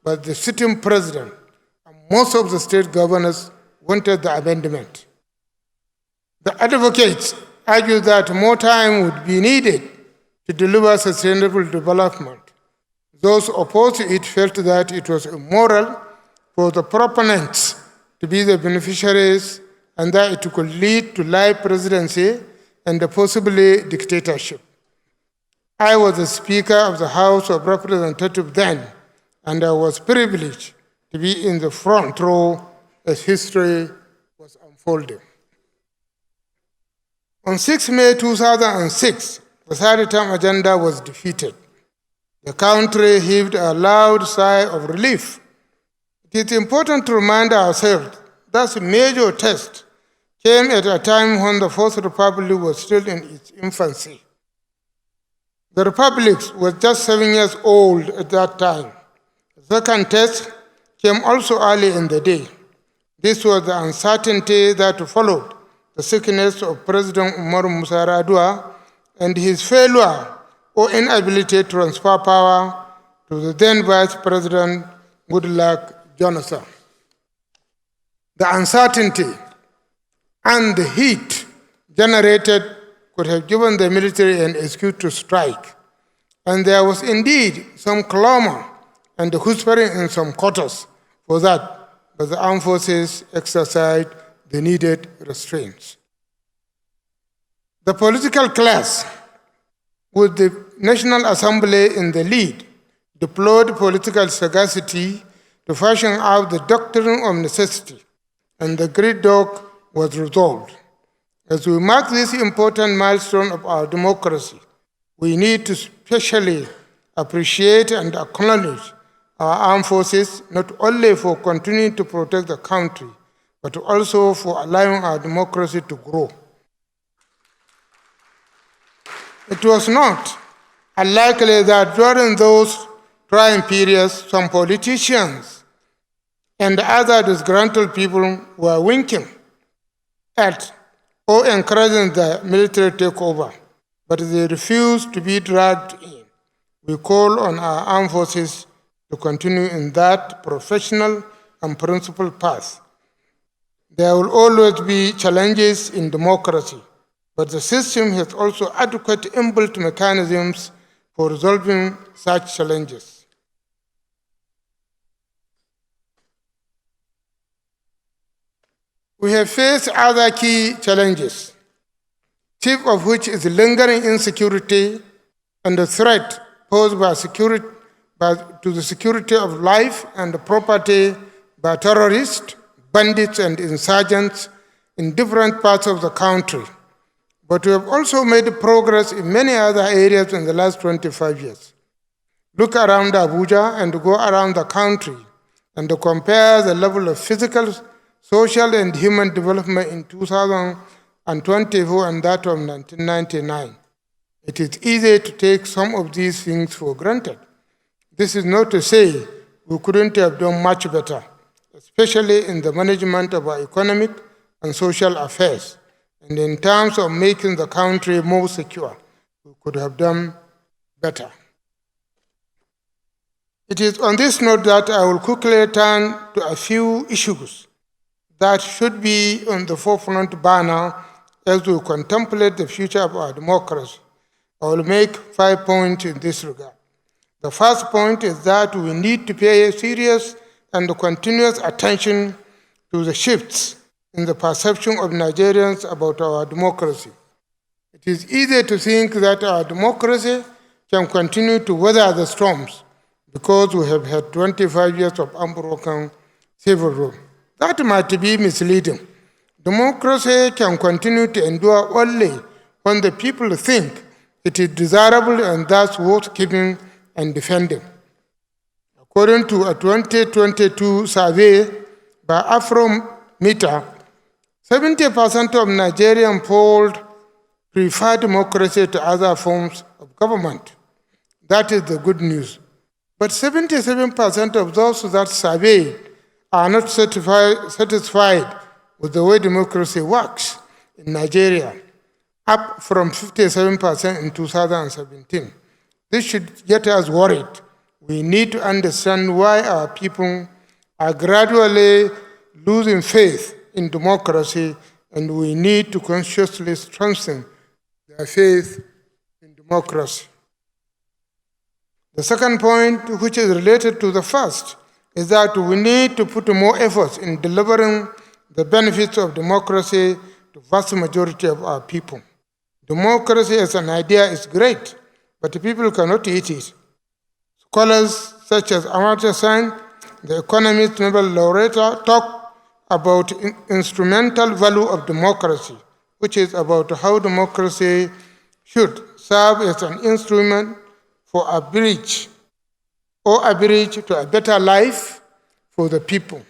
But the sitting president and most of the state governors wanted the amendment. The advocates argue that more time would be needed to deliver sustainable development. Those opposed to it felt that it was immoral for the proponents to be the beneficiaries and that it could lead to life presidency and possibly dictatorship. I was the Speaker of the House of Representatives then, and I was privileged to be in the front row as history was unfolding. On 6 May 2006, the 3rd term agenda was defeated. The country heaved a loud sigh of relief. It is important to remind ourselves that a major test came at a time when the Fourth Republic was still in its infancy. The Republic was just 7 years old at that time. The second test came also early in the day. This was the uncertainty that followed the sickness of President Umar Musa Yar'Adua and his failure or inability to transfer power to the then Vice President Goodluck Jonathan. The uncertainty and the heat generated could have given the military an excuse to strike. And there was indeed some clamor and whispering in some quarters for that, but the armed forces exercised the needed restraints. The political class, with the National Assembly in the lead, deployed political sagacity to fashion out the doctrine of necessity, and the gridlock was resolved. As we mark this important milestone of our democracy, we need to specially appreciate and acknowledge our armed forces, not only for continuing to protect the country, but also for allowing our democracy to grow. It was not unlikely that during those trying periods, some politicians and other disgruntled people were winking at or encouraging the military takeover, but they refused to be dragged in. We call on our armed forces to continue in that professional and principled path. There will always be challenges in democracy, but the system has also adequate inbuilt mechanisms for resolving such challenges. We have faced other key challenges, chief of which is lingering insecurity and the threat posed to the security of life and property by terrorists, bandits, and insurgents in different parts of the country. But we have also made progress in many other areas in the last 25 years. Look around Abuja and go around the country and compare the level of physical, social, and human development in 2024 and that of 1999. It is easy to take some of these things for granted. This is not to say we couldn't have done much better, especially in the management of our economic and social affairs, and in terms of making the country more secure. We could have done better. It is on this note that I will quickly turn to a few issues that should be on the forefront burner as we contemplate the future of our democracy. I will make 5 points in this regard. The first point is that we need to pay serious and continuous attention to the shifts in the perception of Nigerians about our democracy. It is easy to think that our democracy can continue to weather the storms because we have had 25 years of unbroken civil rule. That might be misleading. Democracy can continue to endure only when the people think it is desirable and thus worth keeping and defending. According to a 2022 survey by Afrometer, 70% of Nigerian polled prefer democracy to other forms of government. That is the good news. But 77% of those that surveyed are not satisfied with the way democracy works in Nigeria, up from 57% in 2017. This should get us worried. We need to understand why our people are gradually losing faith in democracy, and we need to consciously strengthen their faith in democracy. The second point, which is related to the first, is that we need to put more efforts in delivering the benefits of democracy to the vast majority of our people. Democracy as an idea is great, but people cannot eat it. Scholars such as Amartya Sen, the economist Nobel laureate, talk about instrumental value of democracy, which is about how democracy should serve as an instrument for a bridge to a better life for the people.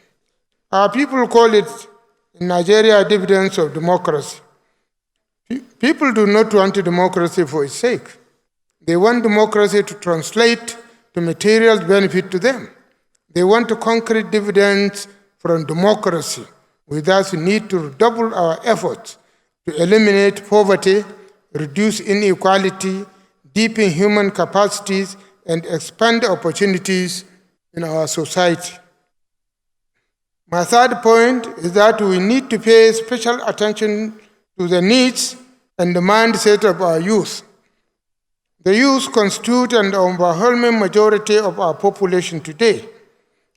Our people call it in Nigeria dividends of democracy. People do not want democracy for its sake. They want democracy to translate to material benefit to them. They want concrete dividends from democracy. We thus need to redouble our efforts to eliminate poverty, reduce inequality, deepen human capacities, and expand opportunities in our society. My third point is that we need to pay special attention to the needs and the mindset of our youth. The youth constitute an overwhelming majority of our population today.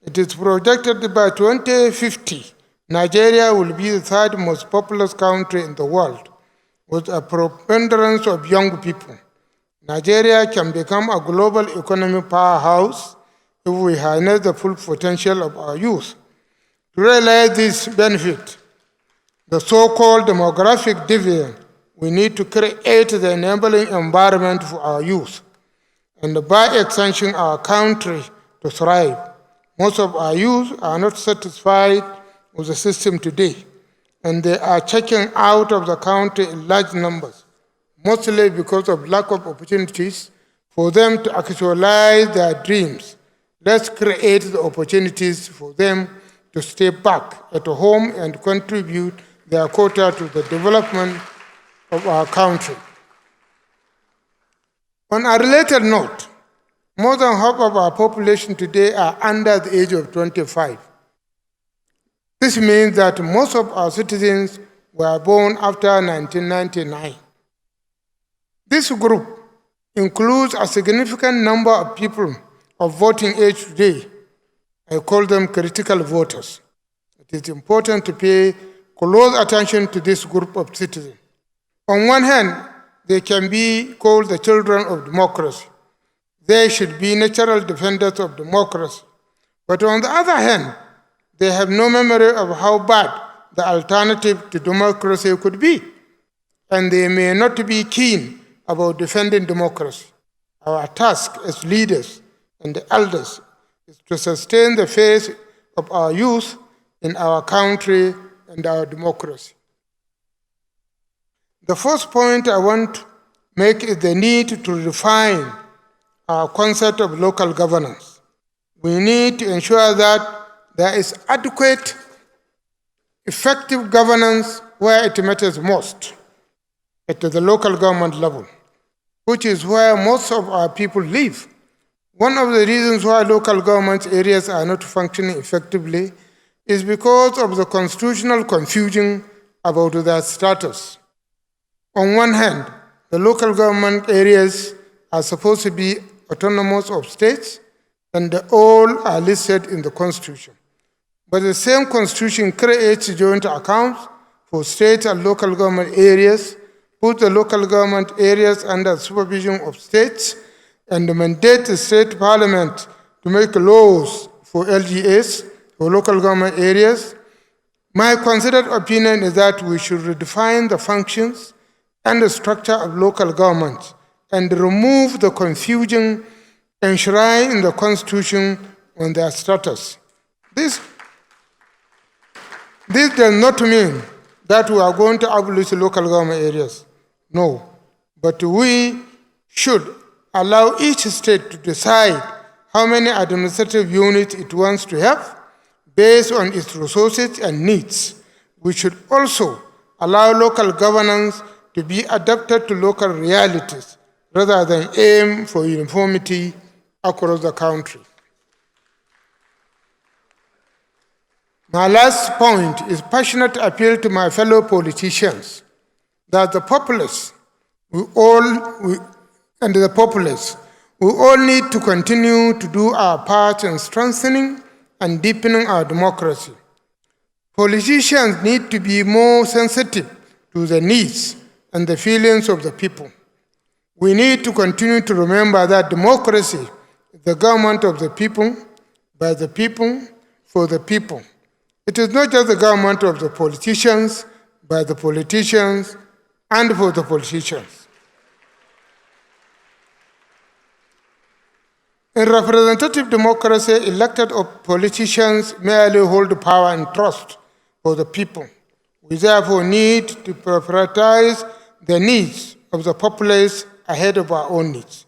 It is projected that by 2050, Nigeria will be the third most populous country in the world, with a preponderance of young people. Nigeria can become a global economic powerhouse if we harness the full potential of our youth. To realize this benefit, the so-called demographic dividend, we need to create the enabling environment for our youth, and by extension, our country to thrive. Most of our youth are not satisfied with the system today, and they are checking out of the country in large numbers, mostly because of lack of opportunities for them to actualize their dreams. Let's create the opportunities for them to stay back at home and contribute their quota to the development of our country. On a related note, more than half of our population today are under the age of 25. This means that most of our citizens were born after 1999. This group includes a significant number of people of voting age today. I call them critical voters. It is important to pay close attention to this group of citizens. On one hand, they can be called the children of democracy. They should be natural defenders of democracy. But on the other hand, they have no memory of how bad the alternative to democracy could be, and they may not be keen about defending democracy. Our task as leaders and the elders is to sustain the faith of our youth in our country and our democracy. The first point I want to make is the need to refine our concept of local governance. We need to ensure that there is adequate, effective governance where it matters most, at the local government level, which is where most of our people live. One of the reasons why local government areas are not functioning effectively is because of the constitutional confusion about their status. On one hand, the local government areas are supposed to be autonomous of states, and all are listed in the Constitution. But the same Constitution creates joint accounts for state and local government areas, put the local government areas under supervision of states, and mandate the state parliament to make laws for LGAs, for local government areas. My considered opinion is that we should redefine the functions and the structure of local government and remove the confusion enshrined in the Constitution on their status. This does not mean that we are going to abolish local government areas. No. But we should allow each state to decide how many administrative units it wants to have based on its resources and needs. We should also allow local governance to be adapted to local realities rather than aim for uniformity across the country. My last point is passionate appeal to my fellow politicians that the populace, we all need to continue to do our part in strengthening and deepening our democracy. Politicians need to be more sensitive to the needs and the feelings of the people. We need to continue to remember that democracy is the government of the people, by the people, for the people. It is not just the government of the politicians, by the politicians, and for the politicians. In representative democracy, elected politicians merely hold power and trust for the people. We therefore need to prioritize the needs of the populace ahead of our own needs.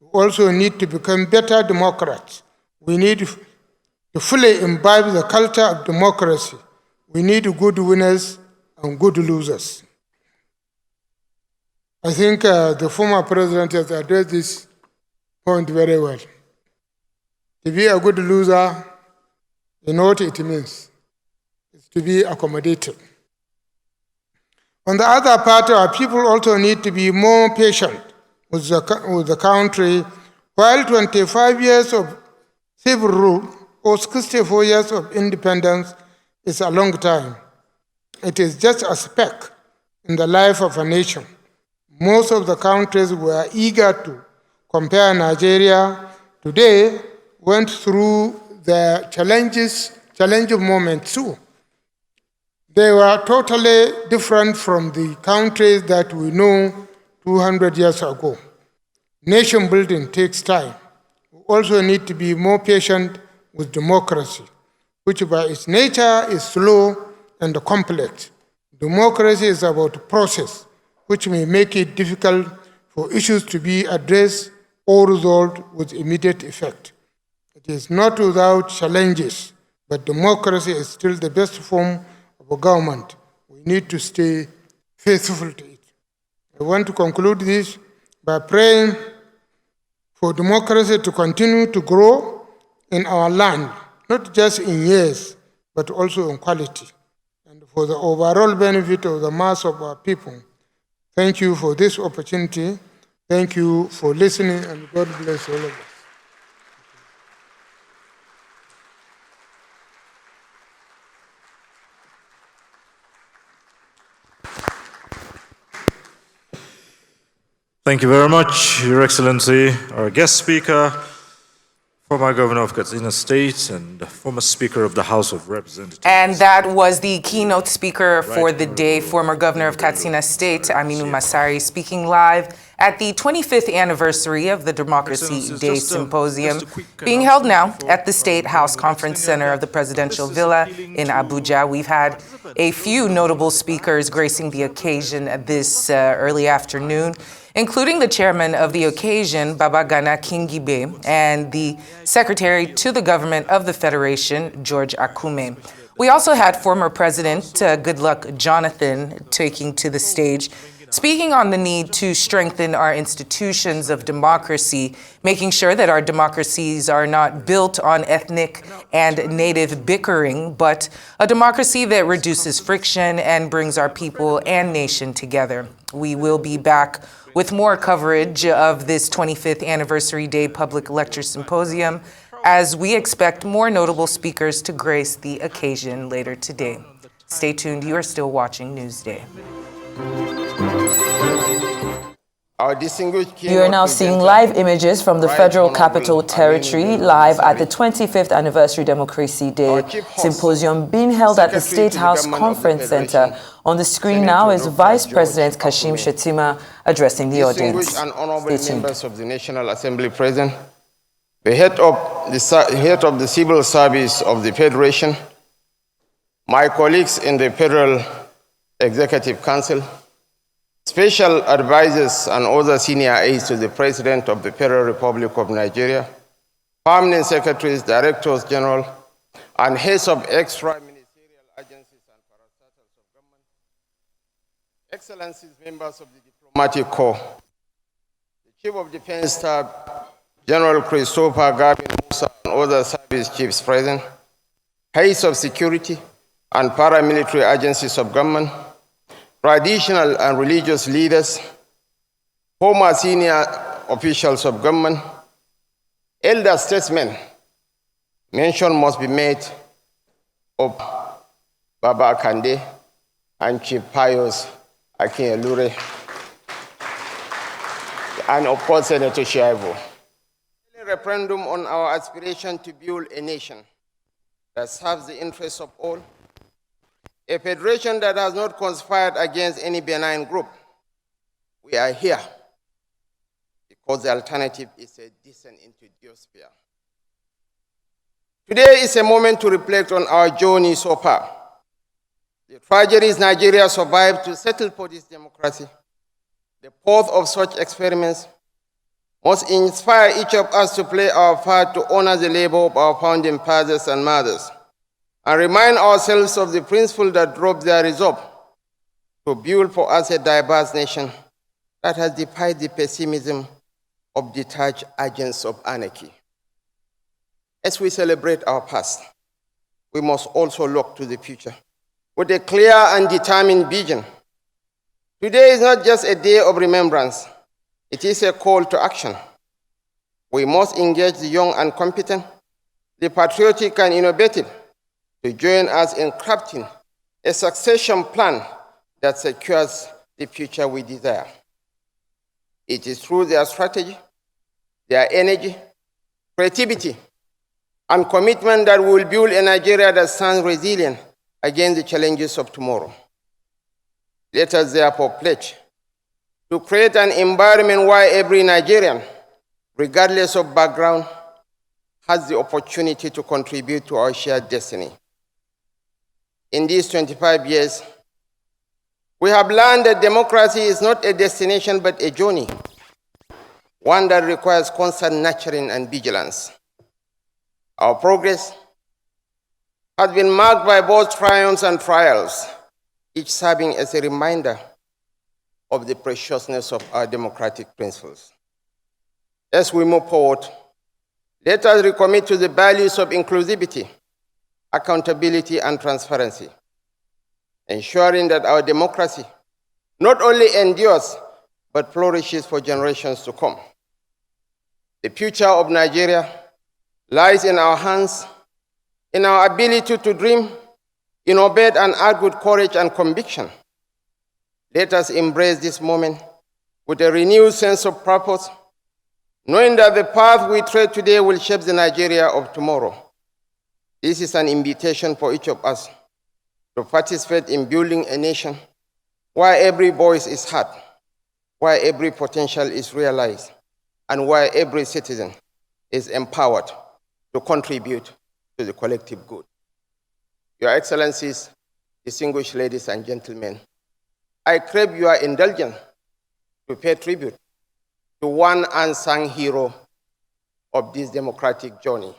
We also need to become better democrats. We need to fully imbibe the culture of democracy. We need good winners and good losers. I think the former president has addressed this point very well. To be a good loser, you know what it means. It's to be accommodated. On the other part, our people also need to be more patient with the country. While 25 years of civil rule or 64 years of independence is a long time, it is just a speck in the life of a nation. Most of the countries were eager to compare Nigeria today went through the challenging moments too. They were totally different from the countries that we know 200 years ago. Nation building takes time. We also need to be more patient with democracy, which by its nature is slow and complex. Democracy is about process, which may make it difficult for issues to be addressed or resolved with immediate effect. It is not without challenges, but democracy is still the best form of government. We need to stay faithful to it. I want to conclude this by praying for democracy to continue to grow in our land, not just in years, but also in quality, and for the overall benefit of the mass of our people. Thank you for this opportunity. Thank you for listening, and God bless all of us. Thank you very much, Your Excellency. Our guest speaker, former governor of Katsina State and former Speaker of the House of Representatives. And that was the keynote speaker for the day, former governor of Katsina State, Aminu Masari, speaking live at the 25th anniversary of the Democracy Day Symposium, being held now at the State House Conference Center of the Presidential Villa in Abuja. We've had a few notable speakers gracing the occasion this early afternoon, including the chairman of the occasion, Babagana Kingibe, and the secretary to the government of the Federation, George Akume. We also had former President Goodluck Jonathan taking to the stage, speaking on the need to strengthen our institutions of democracy, making sure that our democracies are not built on ethnic and native bickering, but a democracy that reduces friction and brings our people and nation together. We will be back with more coverage of this 25th Anniversary Day Public Lecture Symposium, as we expect more notable speakers to grace the occasion later today. Stay tuned, you are still watching Newsday. You are now seeing live images from the Federal Capital Territory, live at the 25th Anniversary Democracy Day Symposium being held at the State House Conference Center. On the screen now is Vice President Kashim Shettima addressing the audience. Distinguished and honorable members of the National Assembly present, the head of the civil service of the Federation, my colleagues in the Federal Executive Council, special advisors and other senior aides to the President of the Federal Republic of Nigeria, permanent secretaries, directors general, and heads of extra-ministerial agencies and parastatals of government, excellencies, members of the diplomatic corps, the Chief of Defense Staff, General Christopher Gavin Musa, and other service chiefs present, heads of security and paramilitary agencies of government, traditional and religious leaders, former senior officials of government, elder statesmen. Mention must be made of Baba Kande and Chief Pius Akin-Elure, and of course Senator Shaibu. A referendum on our aspiration to build a nation that serves the interests of all, a federation that has not conspired against any benign group. We are here because the alternative is a descent into diosphere. Today is a moment to reflect on our journey so far. The tragedies Nigeria survived to settle for this democracy, the fourth of such experiments, must inspire each of us to play our part to honor the labor of our founding fathers and mothers, and remind ourselves of the principle that drove their resolve to build for us a diverse nation that has defied the pessimism of detached agents of anarchy. As we celebrate our past, we must also look to the future with a clear and determined vision. Today is not just a day of remembrance, it is a call to action. We must engage the young and competent, the patriotic and innovative, to join us in crafting a succession plan that secures the future we desire. It is through their strategy, their energy, creativity, and commitment that we will build a Nigeria that stands resilient against the challenges of tomorrow. Let us therefore pledge to create an environment where every Nigerian, regardless of background, has the opportunity to contribute to our shared destiny. In these 25 years, we have learned that democracy is not a destination but a journey, one that requires constant nurturing and vigilance. Our progress has been marked by both triumphs and trials, each serving as a reminder of the preciousness of our democratic principles. As we move forward, let us recommit to the values of inclusivity, accountability, and transparency, ensuring that our democracy not only endures, but flourishes for generations to come. The future of Nigeria lies in our hands, in our ability to dream, innovate, and act with courage and conviction. Let us embrace this moment with a renewed sense of purpose, knowing that the path we tread today will shape the Nigeria of tomorrow. This is an invitation for each of us to participate in building a nation where every voice is heard, where every potential is realized, and where every citizen is empowered to contribute to the collective good. Your Excellencies, distinguished ladies and gentlemen, I crave your indulgence to pay tribute to one unsung hero of this democratic journey.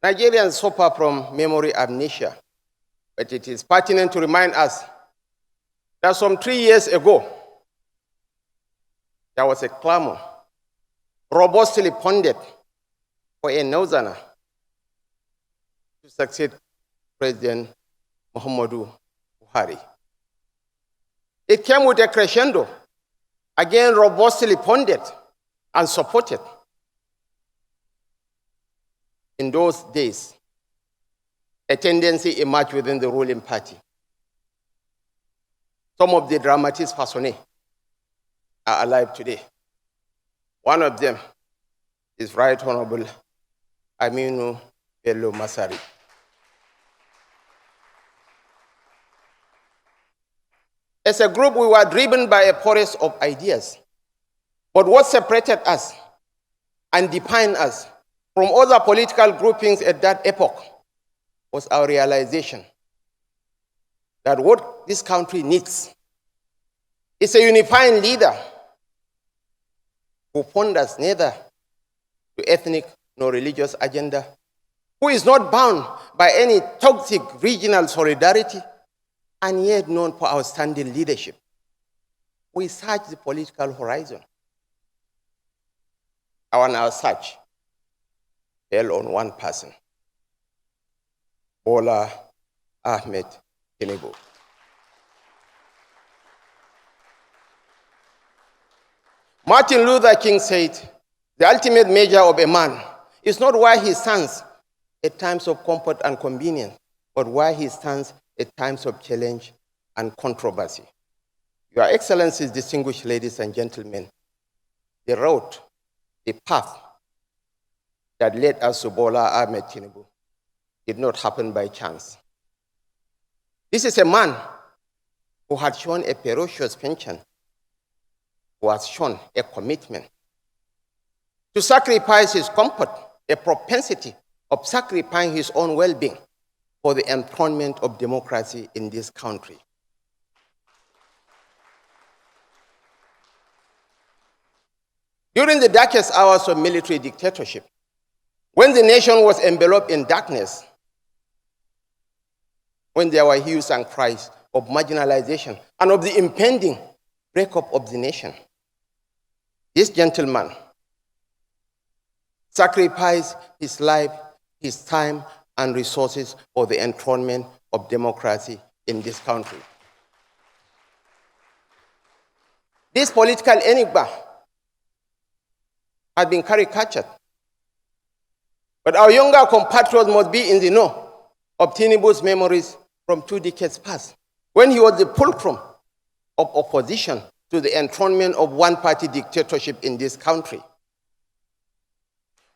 Nigerians suffer from memory amnesia, but it is pertinent to remind us that some 3 years ago, there was a clamor robustly funded for a northerner to succeed President Muhammadu Buhari. It came with a crescendo, again robustly funded and supported. In those days, a tendency emerged within the ruling party. Some of the dramatis personae are alive today. One of them is Right Honorable Aminu Bello Masari. As a group, we were driven by a forest of ideas. But what separated us and defined us from other political groupings at that epoch was our realization that what this country needs is a unifying leader who ponders neither to ethnic nor religious agenda, who is not bound by any toxic regional solidarity, and yet known for outstanding leadership. We searched the political horizon. Our search fell on one person, Bola Ahmed Tinubu. Martin Luther King said, the ultimate measure of a man is not where he stands at times of comfort and convenience, but where he stands at times of challenge and controversy. Your Excellencies, distinguished ladies and gentlemen, the road, the path that led us to Bola Ahmed Tinubu did not happen by chance. This is a man who had shown a ferocious penchant, who has shown a commitment to sacrifice his comfort, a propensity of sacrificing his own well-being for the enthronement of democracy in this country. During the darkest hours of military dictatorship, when the nation was enveloped in darkness, when there were hues and cries of marginalization and of the impending breakup of the nation, this gentleman sacrificed his life, his time, and resources for the enthronement of democracy in this country. This political enigma has been caricatured, but our younger compatriots must be in the know of Tinubu's memories from 2 decades past, when he was the fulcrum of opposition to the enthronement of one-party dictatorship in this country.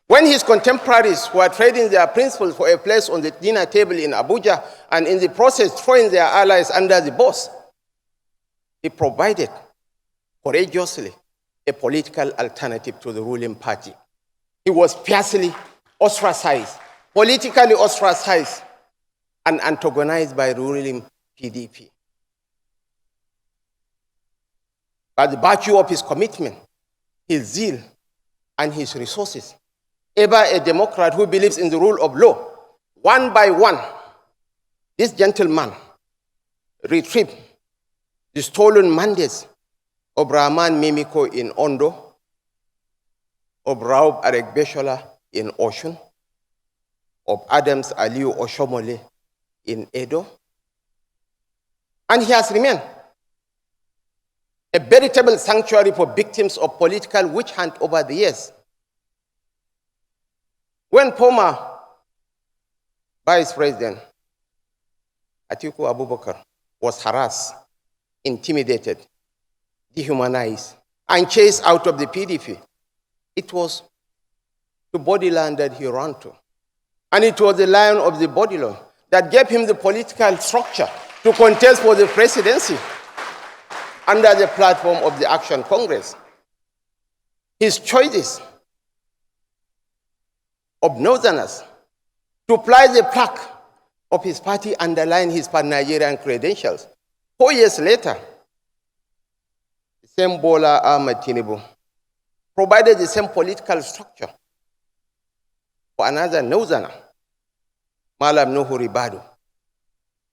When his contemporaries were trading their principles for a place on the dinner table in Abuja and in the process throwing their allies under the bus, he provided courageously a political alternative to the ruling party. He was fiercely ostracized, politically ostracized, and antagonized by ruling PDP. By the virtue of his commitment, his zeal, and his resources, ever a Democrat who believes in the rule of law, one by one, this gentleman retrieved the stolen mandates of Rahman Mimiko in Ondo, of Raub Aregbeshola in Oshun, of Adams Aliu Oshomole in Edo, and he has remained a veritable sanctuary for victims of political witch hunt over the years. When former Vice President Atiku Abubakar was harassed, intimidated, dehumanized, and chased out of the PDP. It was to Bodyland that he ran to. And it was the lion of the Bodyland that gave him the political structure to contest for the presidency under the platform of the Action Congress. His choices of Northerners to ply the plaque of his party underline his pan-Nigerian credentials. 4 years later, the same Bola Ahmed Tinubu provided the same political structure for another Northerner, Malam Nuhu Ribadu,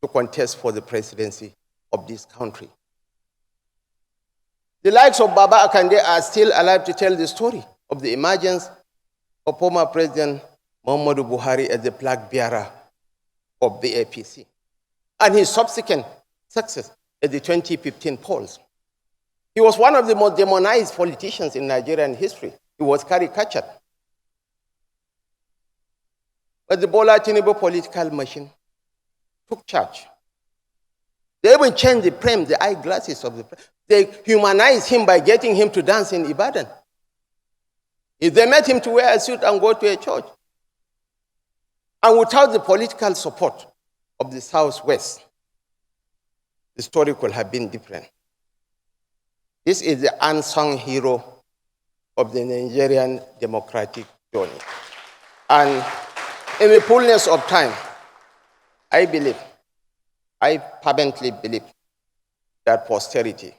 to contest for the presidency of this country. The likes of Baba Akande are still alive to tell the story of the emergence of former President Muhammadu Buhari as the flag bearer of the APC, and his subsequent success at the 2015 polls. He was one of the most demonized politicians in Nigerian history. He was caricatured. But the Bola Tinubu political machine took charge. They even changed the frame, the eyeglasses of the frame. They humanized him by getting him to dance in Ibadan. If they met him to wear a suit and go to a church. And without the political support of the Southwest, the story could have been different. This is the unsung hero of the Nigerian democratic journey. And in the fullness of time, I fervently believe that posterity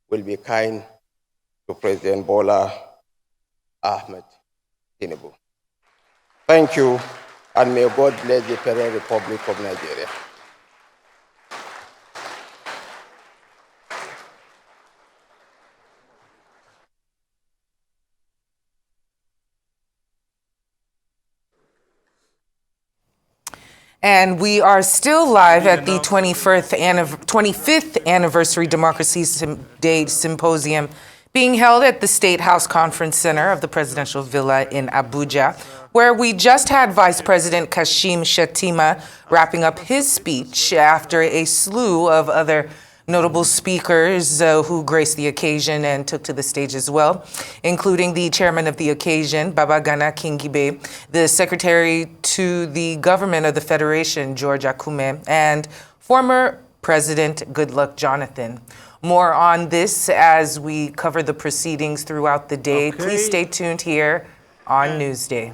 will be kind to President Bola Ahmed Tinubu. Thank you, and may God bless the Federal Republic of Nigeria. And we are still live at the 25th Anniversary Democracy Day Symposium being held at the State House Conference Center of the Presidential Villa in Abuja, where we just had Vice President Kashim Shettima wrapping up his speech after a slew of other notable speakers who graced the occasion and took to the stage as well, including the chairman of the occasion, Babagana Kingibe, the secretary to the government of the Federation, George Akume, and former President Goodluck Jonathan. More on this as we cover the proceedings throughout the day. Please stay tuned here on Newsday.